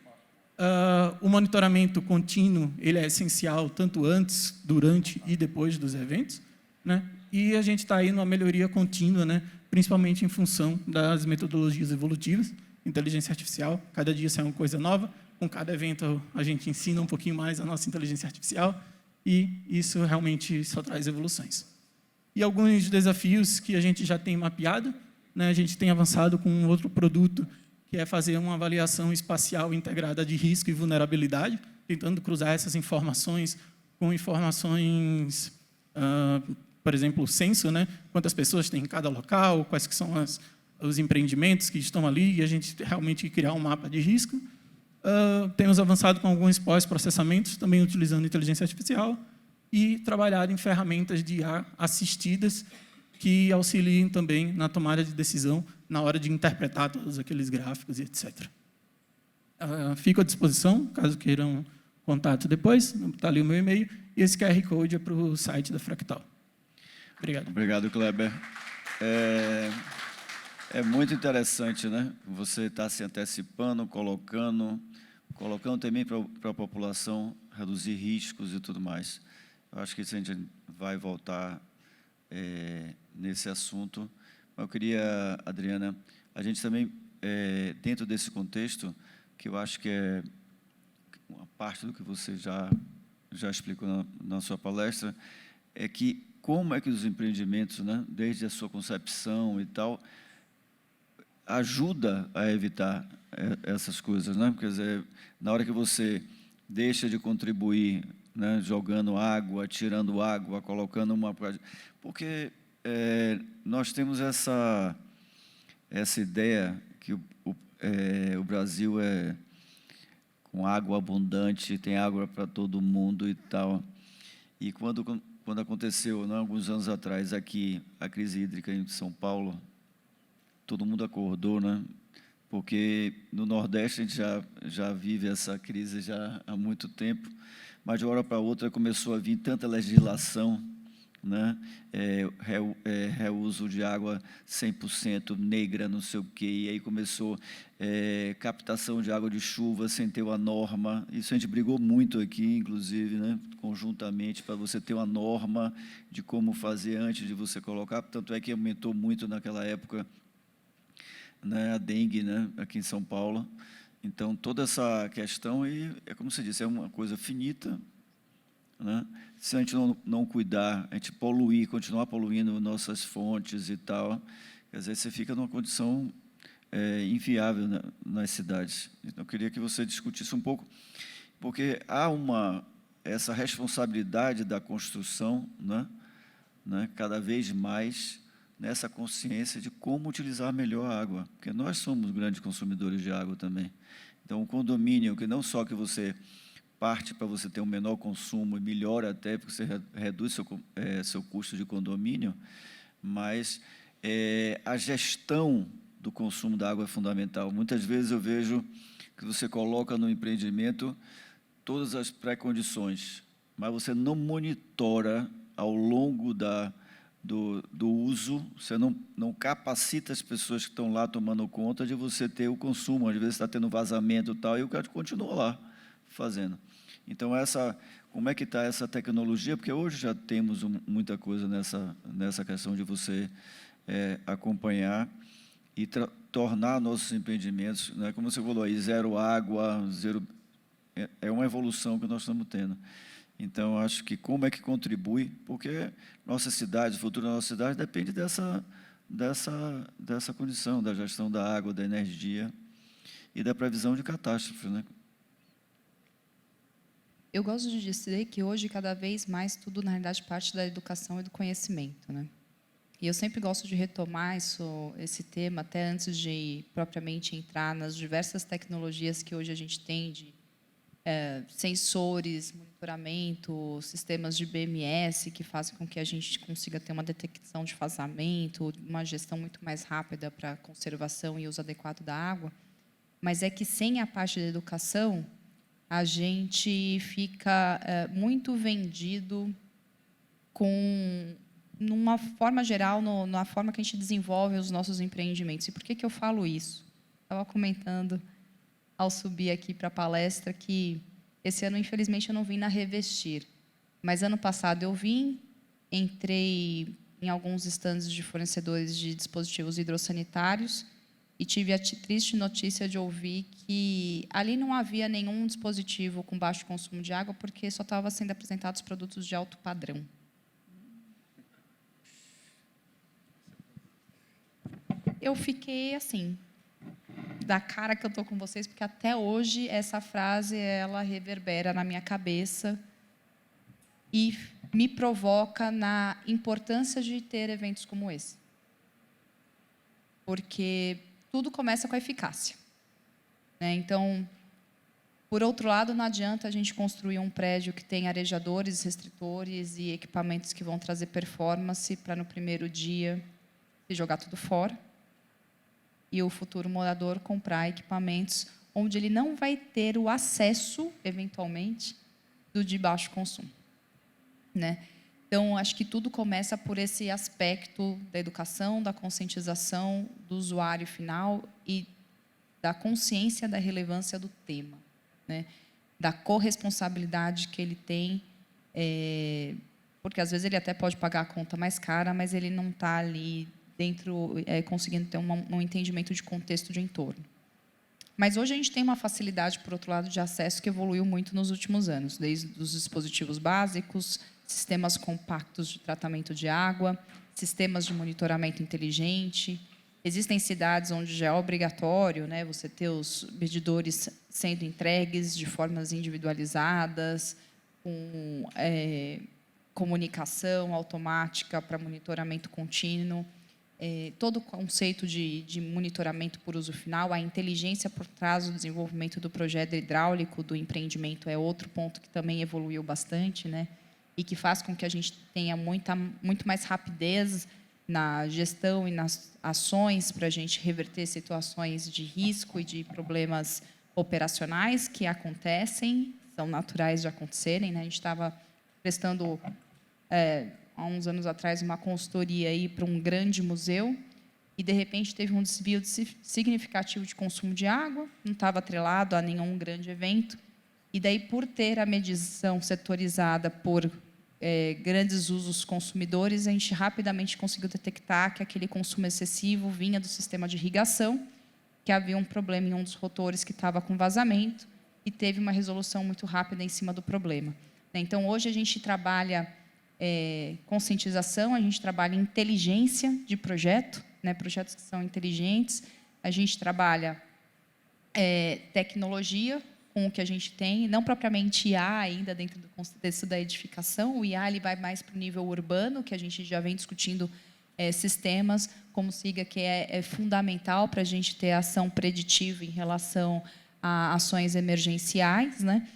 O monitoramento contínuo ele é essencial tanto antes, durante e depois dos eventos, né? E a gente está aí numa melhoria contínua, né? Principalmente em função das metodologias evolutivas, inteligência artificial. Cada dia sai uma coisa nova, com cada evento a gente ensina um pouquinho mais a nossa inteligência artificial e isso realmente só traz evoluções. E alguns desafios que a gente já tem mapeado, né? A gente tem avançado com um outro produto que é fazer uma avaliação espacial integrada de risco e vulnerabilidade, tentando cruzar essas informações com informações, por exemplo, o censo, né? Quantas pessoas tem em cada local, quais que são os empreendimentos que estão ali, e a gente realmente criar um mapa de risco. Temos avançado com alguns pós-processamentos, também utilizando inteligência artificial, e trabalhado em ferramentas de IA assistidas que auxiliem também na tomada de decisão, na hora de interpretar todos aqueles gráficos e etc. Fico à disposição, caso queiram contato depois, está ali o meu e-mail, e esse QR Code é para o site da Fractal. Obrigado. Obrigado, Kleber. É muito interessante, né? Você está se antecipando, colocando também para a população reduzir riscos e tudo mais. Eu acho que isso a gente vai voltar nesse assunto. Eu queria, Adriana, a gente também, dentro desse contexto, que eu acho que é uma parte do que você já explicou na sua palestra, é que como é que os empreendimentos, né, desde a sua concepção e tal, ajuda a evitar essas coisas, né? Quer dizer, na hora que você deixa de contribuir, né, jogando água, tirando água, colocando uma... Porque nós temos essa ideia que o Brasil é com água abundante, tem água para todo mundo e tal. E quando aconteceu, né, alguns anos atrás, aqui, a crise hídrica em São Paulo, todo mundo acordou, né? Porque no Nordeste a gente já vive essa crise já há muito tempo, mas de uma hora para outra começou a vir tanta legislação, né? Reuso de água 100% negra, não sei o quê, e aí começou captação de água de chuva sem ter uma norma. Isso a gente brigou muito aqui, inclusive, né, conjuntamente, para você ter uma norma de como fazer antes de você colocar. Tanto é que aumentou muito naquela época, né, a dengue, né, aqui em São Paulo. Então, toda essa questão, e como você disse, é uma coisa finita, né? Se a gente não cuidar, a gente continuar poluindo nossas fontes e tal, quer dizer, você fica numa condição inviável nas cidades. Então, eu queria que você discutisse um pouco, porque há essa responsabilidade da construção, né, cada vez mais nessa consciência de como utilizar melhor a água, porque nós somos grandes consumidores de água também. Então, o condomínio, que não só que você parte para você ter um menor consumo e melhora até, porque você reduz seu custo de condomínio, mas a gestão do consumo da água é fundamental. Muitas vezes eu vejo que você coloca no empreendimento todas as pré-condições, mas você não monitora ao longo do uso, você não capacita as pessoas que estão lá tomando conta de você ter o consumo. Às vezes está tendo vazamento e tal, e o cara continua lá fazendo. Então, como é que está essa tecnologia? Porque hoje já temos muita coisa nessa questão de você acompanhar e tornar nossos empreendimentos, né, como você falou aí, zero água, é uma evolução que nós estamos tendo. Então, acho que como é que contribui, porque nossa cidade, o futuro da nossa cidade depende dessa condição, da gestão da água, da energia e da previsão de catástrofe, né? Eu gosto de dizer que hoje, cada vez mais, tudo, na realidade, parte da educação e do conhecimento, né? E eu sempre gosto de retomar esse tema, até antes de propriamente entrar nas diversas tecnologias que hoje a gente tem de sensores, monitoramento, sistemas de BMS que fazem com que a gente consiga ter uma detecção de vazamento, uma gestão muito mais rápida para a conservação e uso adequado da água. Mas é que, sem a parte da educação, a gente fica muito vendido numa forma geral, na forma que a gente desenvolve os nossos empreendimentos. E por que eu falo isso? Estava comentando ao subir aqui para a palestra que esse ano, infelizmente, eu não vim na Revestir, mas ano passado eu vim, entrei em alguns estandes de fornecedores de dispositivos hidrossanitários e tive a triste notícia de ouvir que ali não havia nenhum dispositivo com baixo consumo de água, porque só estavam sendo apresentados produtos de alto padrão. Eu fiquei assim, da cara que eu estou com vocês, porque até hoje essa frase ela reverbera na minha cabeça e me provoca na importância de ter eventos como esse. Porque tudo começa com a eficácia, né? Então, por outro lado, não adianta a gente construir um prédio que tem arejadores, restritores e equipamentos que vão trazer performance para, no primeiro dia, se jogar tudo fora e o futuro morador comprar equipamentos onde ele não vai ter o acesso, eventualmente, do de baixo consumo, né? Então, acho que tudo começa por esse aspecto da educação, da conscientização do usuário final e da consciência da relevância do tema, né? Da corresponsabilidade que ele tem, porque às vezes ele até pode pagar a conta mais cara, mas ele não está ali dentro, conseguindo ter um entendimento de contexto de entorno. Mas hoje a gente tem uma facilidade, por outro lado, de acesso que evoluiu muito nos últimos anos, desde os dispositivos básicos, sistemas compactos de tratamento de água, sistemas de monitoramento inteligente. Existem cidades onde já é obrigatório, né, você ter os medidores sendo entregues de formas individualizadas, com comunicação automática para monitoramento contínuo. Todo o conceito de monitoramento por uso final, a inteligência por trás do desenvolvimento do projeto hidráulico do empreendimento é outro ponto que também evoluiu bastante, né? E que faz com que a gente tenha muito mais rapidez na gestão e nas ações para a gente reverter situações de risco e de problemas operacionais que acontecem, são naturais de acontecerem, né? A gente estava prestando, há uns anos atrás, uma consultoria aí para um grande museu e, de repente, teve um desvio significativo de consumo de água, não estava atrelado a nenhum grande evento, e daí, por ter a medição setorizada por grandes usos consumidores, a gente rapidamente conseguiu detectar que aquele consumo excessivo vinha do sistema de irrigação, que havia um problema em um dos rotores que estava com vazamento, e teve uma resolução muito rápida em cima do problema. Então, hoje, a gente trabalha conscientização, a gente trabalha inteligência de projeto, né, projetos que são inteligentes, a gente trabalha tecnologia com o que a gente tem, não propriamente IA ainda dentro do contexto da edificação, o IA ele vai mais para o nível urbano, que a gente já vem discutindo sistemas como SIGA, que é fundamental para a gente ter ação preditiva em relação a ações emergenciais, né?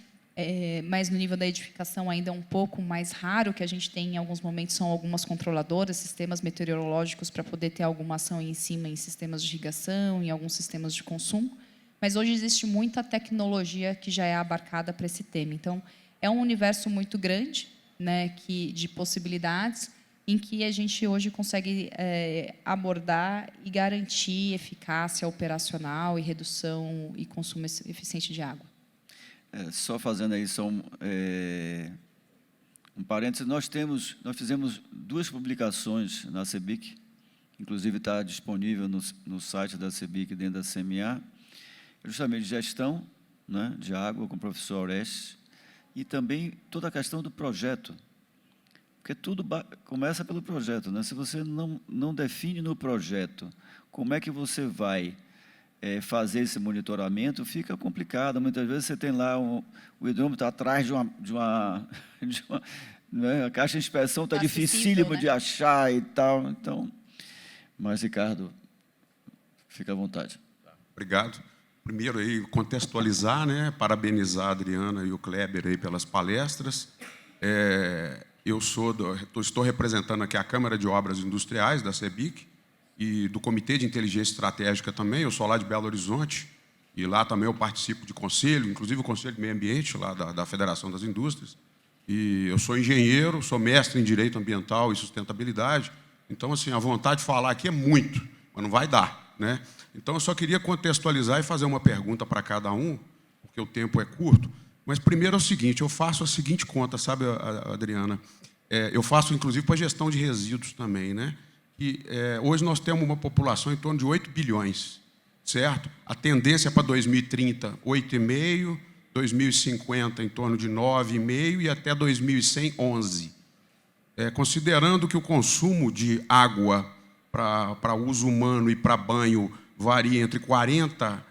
mas no nível da edificação ainda é um pouco mais raro. O que a gente tem em alguns momentos são algumas controladoras, sistemas meteorológicos para poder ter alguma ação em cima em sistemas de irrigação, em alguns sistemas de consumo. Mas hoje existe muita tecnologia que já é abarcada para esse tema. Então, é um universo muito grande, né, de possibilidades, em que a gente hoje consegue abordar e garantir eficácia operacional e redução e consumo eficiente de água. Só fazendo aí um parênteses, nós fizemos 2 publicações na CEBIC, inclusive está disponível no site da CEBIC, dentro da CMA, justamente gestão, né, de água, com o professor Orestes, e também toda a questão do projeto, porque tudo começa pelo projeto, né? Se você não define no projeto como é que você vai fazer esse monitoramento, fica complicado. Muitas vezes você tem lá o hidrômetro atrás de uma né? A caixa de inspeção está dificílimo, né, de achar e tal. Então, mas, Ricardo, fica à vontade. Obrigado. Primeiro, aí, contextualizar, né? Parabenizar a Adriana e o Kleber aí pelas palestras. Eu estou representando aqui a Câmara de Obras Industriais da CEBIC e do Comitê de Inteligência Estratégica também. Eu sou lá de Belo Horizonte e lá também eu participo de conselho, inclusive o Conselho de Meio Ambiente lá da Federação das Indústrias. E eu sou engenheiro, sou mestre em Direito Ambiental e Sustentabilidade. Então, assim, a vontade de falar aqui é muito, mas não vai dar, né? Então, eu só queria contextualizar e fazer uma pergunta para cada um, porque o tempo é curto. Mas, primeiro, é o seguinte, eu faço a seguinte conta, sabe, Adriana? Eu faço, inclusive, para gestão de resíduos também, né? E, hoje nós temos uma população em torno de 8 bilhões, certo? A tendência para 2030, 8,5, 2050, em torno de 9,5 e até 2100, 11. Considerando que o consumo de água para uso humano e para banho varia entre 40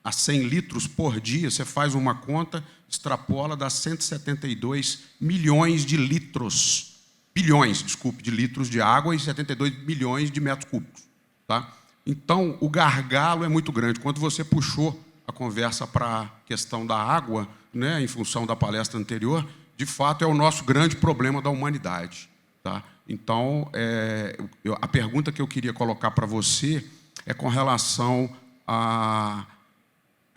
a 100 litros por dia, você faz uma conta, extrapola, dá 172 milhões de litros, bilhões, desculpe, de litros de água e 72 milhões de metros cúbicos. Tá? Então, o gargalo é muito grande. Quando você puxou a conversa para a questão da água, né, em função da palestra anterior, de fato é o nosso grande problema da humanidade. Tá? Então, a pergunta que eu queria colocar para você é com relação à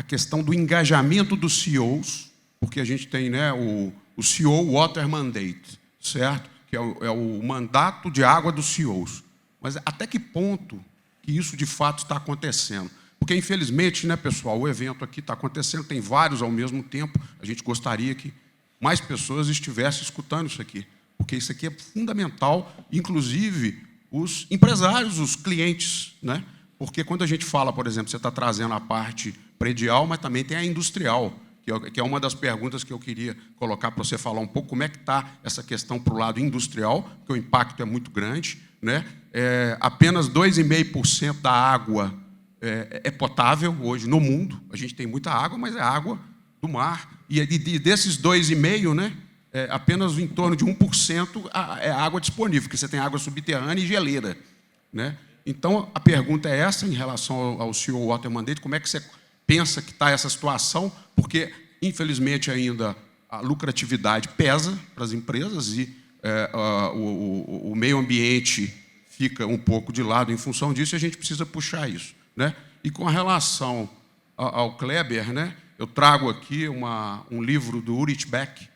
questão do engajamento dos CEOs, porque a gente tem, né, o CEO Water Mandate, certo? Que é o mandato de água dos CEOs. Mas até que ponto que isso de fato está acontecendo? Porque, infelizmente, né, pessoal, o evento aqui está acontecendo, tem vários ao mesmo tempo, a gente gostaria que mais pessoas estivessem escutando isso aqui, porque isso aqui é fundamental, inclusive os empresários, os clientes, né? Porque quando a gente fala, por exemplo, você está trazendo a parte predial, mas também tem a industrial, que é uma das perguntas que eu queria colocar para você falar um pouco, como é que está essa questão para o lado industrial, porque o impacto é muito grande, né? Apenas 2,5% da água é potável hoje no mundo. A gente tem muita água, mas é água do mar. E desses 2,5%, né, apenas em torno de 1% é água disponível, porque você tem água subterrânea e geleira, né? Então, a pergunta é essa em relação ao CEO Water Mandate, como é que você pensa que está essa situação? Porque, infelizmente, ainda a lucratividade pesa para as empresas e o meio ambiente fica um pouco de lado em função disso, e a gente precisa puxar isso, né? E com relação ao Kleber, né, eu trago aqui um livro do Ulrich Beck,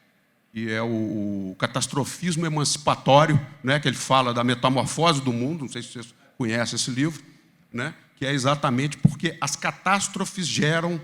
que é o Catastrofismo Emancipatório, né, que ele fala da metamorfose do mundo, não sei se vocês conhecem esse livro, né, que é exatamente porque as catástrofes geram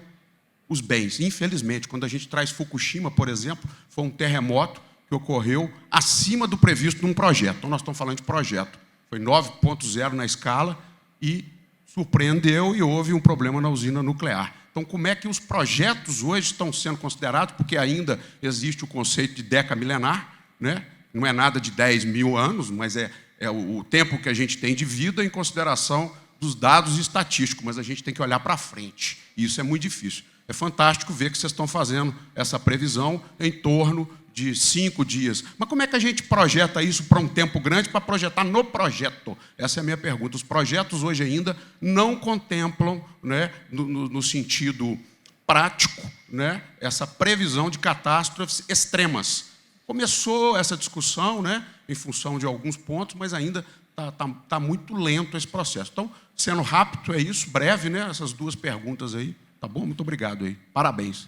os bens. Infelizmente, quando a gente traz Fukushima, por exemplo, foi um terremoto que ocorreu acima do previsto num projeto. Então, nós estamos falando de projeto. Foi 9,0 na escala e surpreendeu e houve um problema na usina nuclear. Então, como é que os projetos hoje estão sendo considerados? Porque ainda existe o conceito de década milenar, né? Não é nada de 10 mil anos, mas é o tempo que a gente tem de vida em consideração dos dados estatísticos, mas a gente tem que olhar para frente, e isso é muito difícil. É fantástico ver que vocês estão fazendo essa previsão em torno de 5 dias. Mas como é que a gente projeta isso para um tempo grande, para projetar no projeto? Essa é a minha pergunta. Os projetos hoje ainda não contemplam, né, no sentido prático, né, essa previsão de catástrofes extremas. Começou essa discussão, né, em função de alguns pontos, mas ainda está muito lento esse processo. Então, sendo rápido, é isso, breve, né, essas duas perguntas aí. Tá bom? Muito obrigado aí. Parabéns.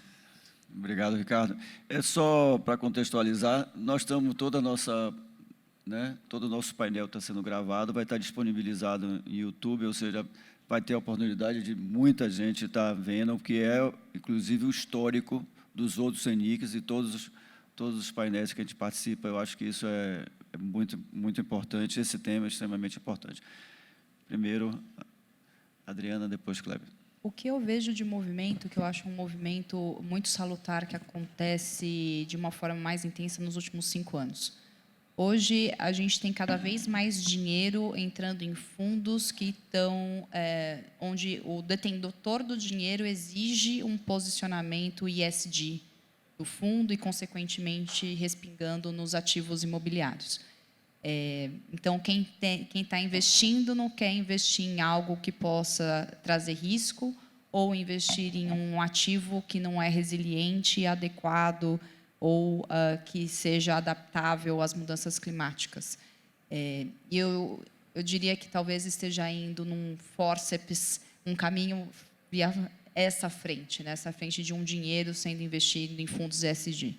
Obrigado, Ricardo. É só para contextualizar, nós estamos, todo o nosso painel está sendo gravado, vai estar disponibilizado em YouTube, ou seja, vai ter a oportunidade de muita gente estar vendo, que é, inclusive, o histórico dos outros CENICs e todos os painéis que a gente participa. Eu acho que isso é muito, muito importante, esse tema é extremamente importante. Primeiro, Adriana, depois Kleber. O que eu vejo de movimento, que eu acho um movimento muito salutar, que acontece de uma forma mais intensa nos últimos 5 anos. Hoje, a gente tem cada vez mais dinheiro entrando em fundos que estão, onde o detentor do dinheiro exige um posicionamento ESG do fundo e, consequentemente, respingando nos ativos imobiliários. Então, quem está investindo não quer investir em algo que possa trazer risco ou investir em um ativo que não é resiliente, adequado ou que seja adaptável às mudanças climáticas. Eu diria que talvez esteja indo num fórceps, um caminho via essa frente, né? Essa frente de um dinheiro sendo investido em fundos ESG.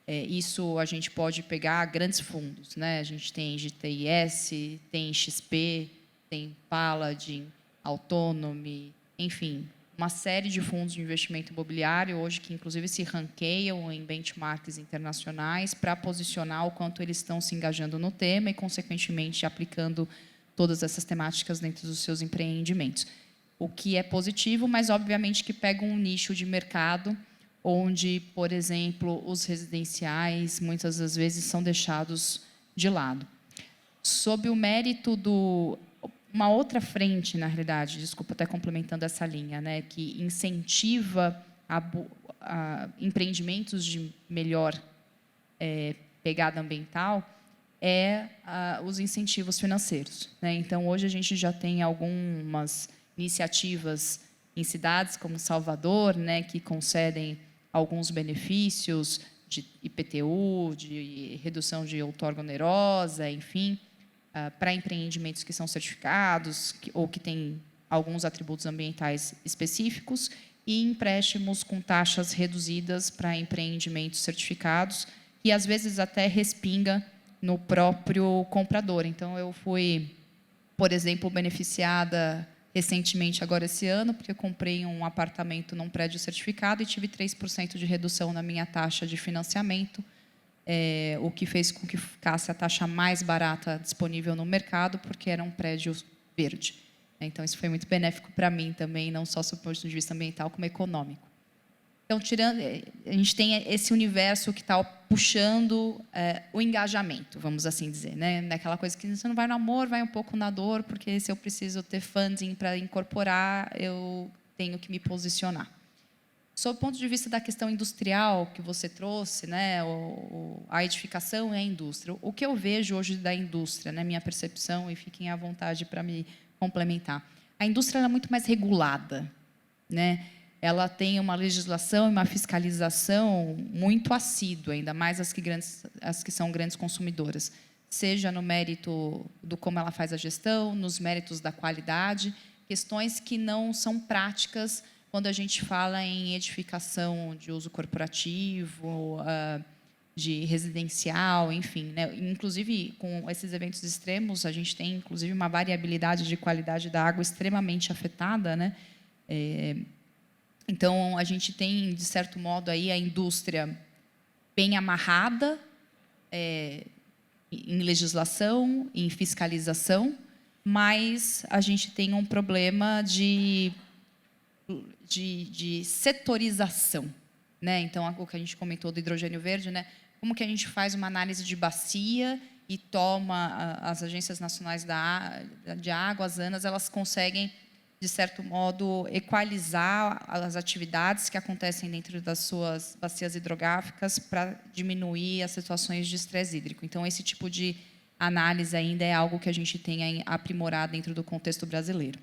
Isso a gente pode pegar grandes fundos, né? A gente tem GTIS, tem XP, tem Paladin, Autonomy, enfim, uma série de fundos de investimento imobiliário hoje que, inclusive, se ranqueiam em benchmarks internacionais para posicionar o quanto eles estão se engajando no tema e, consequentemente, aplicando todas essas temáticas dentro dos seus empreendimentos. O que é positivo, mas, obviamente, que pega um nicho de mercado onde, por exemplo, os residenciais, muitas das vezes, são deixados de lado. Sob o mérito do... Uma outra frente, na realidade, desculpa, até complementando essa linha, né, que incentiva a empreendimentos de melhor pegada ambiental, os incentivos financeiros, né? Então, hoje, a gente já tem algumas iniciativas em cidades como Salvador, né, que concedem alguns benefícios de IPTU, de redução de outorga onerosa, enfim, para empreendimentos que são certificados ou que têm alguns atributos ambientais específicos e empréstimos com taxas reduzidas para empreendimentos certificados e, às vezes, até respinga no próprio comprador. Então, eu fui, por exemplo, beneficiada recentemente, agora esse ano, porque eu comprei um apartamento num prédio certificado e tive 3% de redução na minha taxa de financiamento, o que fez com que ficasse a taxa mais barata disponível no mercado, porque era um prédio verde. Então, isso foi muito benéfico para mim também, não só do ponto de vista ambiental, como econômico. Então, a gente tem esse universo que está puxando o engajamento, vamos assim dizer, né? Naquela coisa que você não vai no amor, vai um pouco na dor, porque se eu preciso ter funding para incorporar, eu tenho que me posicionar. Sob o ponto de vista da questão industrial que você trouxe, né, a edificação e a indústria, o que eu vejo hoje da indústria, né, minha percepção, e fiquem à vontade para me complementar, a indústria é muito mais regulada, né? Ela tem uma legislação e uma fiscalização muito assídua, ainda mais as que são grandes consumidoras, seja no mérito do como ela faz a gestão, nos méritos da qualidade, questões que não são práticas quando a gente fala em edificação de uso corporativo, de residencial, enfim, né? Inclusive, com esses eventos extremos, a gente tem, inclusive, uma variabilidade de qualidade da água extremamente afetada, né? Então, a gente tem, de certo modo, aí a indústria bem amarrada em legislação, em fiscalização, mas a gente tem um problema de setorização, né? Então, o que a gente comentou do hidrogênio verde, né? Como que a gente faz uma análise de bacia e toma as agências nacionais de água, as ANAs, elas conseguem, de certo modo, equalizar as atividades que acontecem dentro das suas bacias hidrográficas para diminuir as situações de estresse hídrico. Então, esse tipo de análise ainda é algo que a gente tem a aprimorar dentro do contexto brasileiro.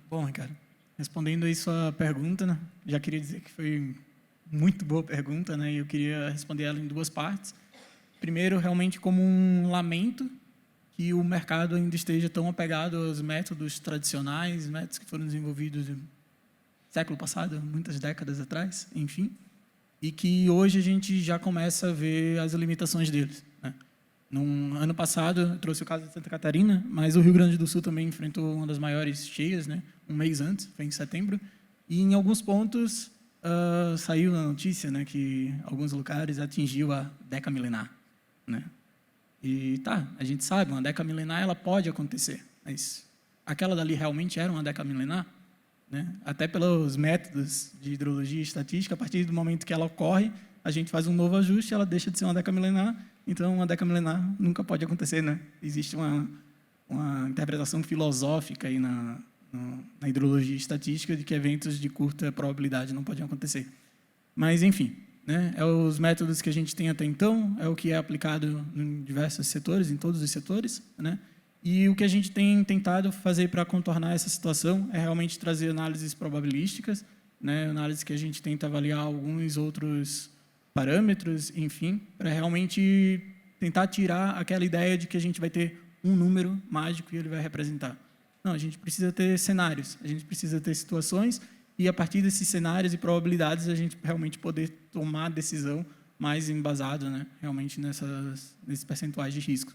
Bom, Ricardo, Respondendo aí sua pergunta, né? Já queria dizer que foi muito boa pergunta, né? E eu queria responder ela em duas partes. Primeiro, realmente como um lamento que o mercado ainda esteja tão apegado aos métodos tradicionais, métodos que foram desenvolvidos no século passado, muitas décadas atrás, enfim, e que hoje a gente já começa a ver as limitações deles, né? No ano passado, eu trouxe o caso de Santa Catarina, mas o Rio Grande do Sul também enfrentou uma das maiores cheias, né? Um mês antes, foi em setembro, e em alguns pontos saiu na notícia, né, que alguns lugares atingiu a década milenar, né? E tá, a gente sabe, uma década milenar ela pode acontecer, mas aquela dali realmente era uma década milenar, né? Até pelos métodos de hidrologia e estatística, a partir do momento que ela ocorre, a gente faz um novo ajuste, ela deixa de ser uma década milenar, então uma década milenar nunca pode acontecer, né? Existe uma interpretação filosófica aí na hidrologia e estatística de que eventos de curta probabilidade não podem acontecer. Mas, enfim, né? É os métodos que a gente tem até então, é o que é aplicado em diversos setores, em todos os setores, né? E o que a gente tem tentado fazer para contornar essa situação é realmente trazer análises probabilísticas, né? Análises que a gente tenta avaliar alguns outros parâmetros, enfim, para realmente tentar tirar aquela ideia de que a gente vai ter um número mágico e ele vai representar. Não, a gente precisa ter cenários, a gente precisa ter situações e, a partir desses cenários e probabilidades, a gente realmente poder tomar decisão mais embasada, né, realmente nesses percentuais de risco.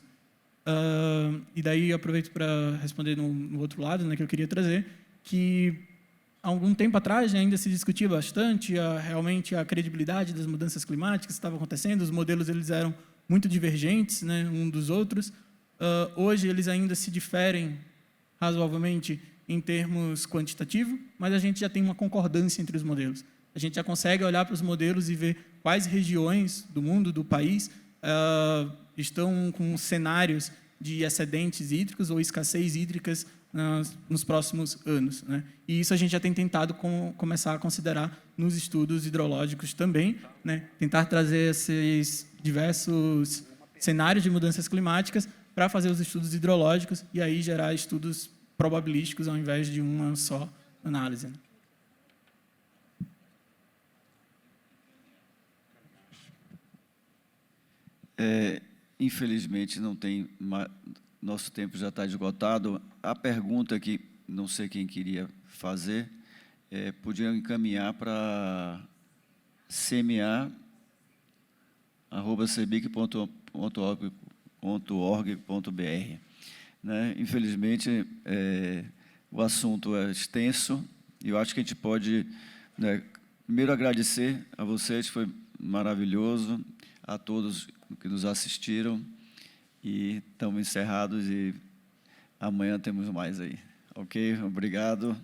E daí eu aproveito para responder no outro lado, né, que eu queria trazer, que há algum tempo atrás ainda se discutia bastante realmente a credibilidade das mudanças climáticas que estavam acontecendo, os modelos eles eram muito divergentes, né, um dos outros. Hoje eles ainda se diferem razoavelmente em termos quantitativos, mas a gente já tem uma concordância entre os modelos. A gente já consegue olhar para os modelos e ver quais regiões do mundo, do país, estão com cenários de excedentes hídricos ou escassez hídricas nos próximos anos, né? E isso a gente já tem tentado começar a considerar nos estudos hidrológicos também, né? Tentar trazer esses diversos cenários de mudanças climáticas para fazer os estudos hidrológicos e aí gerar estudos probabilísticos ao invés de uma só análise, né? Infelizmente, não tem nosso tempo já está esgotado. A pergunta que não sei quem queria fazer, podia encaminhar para cma@cbic.org.br, né? Infelizmente, o assunto é extenso e eu acho que a gente pode, né, primeiro agradecer a vocês, foi maravilhoso, a todos que nos assistiram, e estamos encerrados e amanhã temos mais aí. Ok? Obrigado.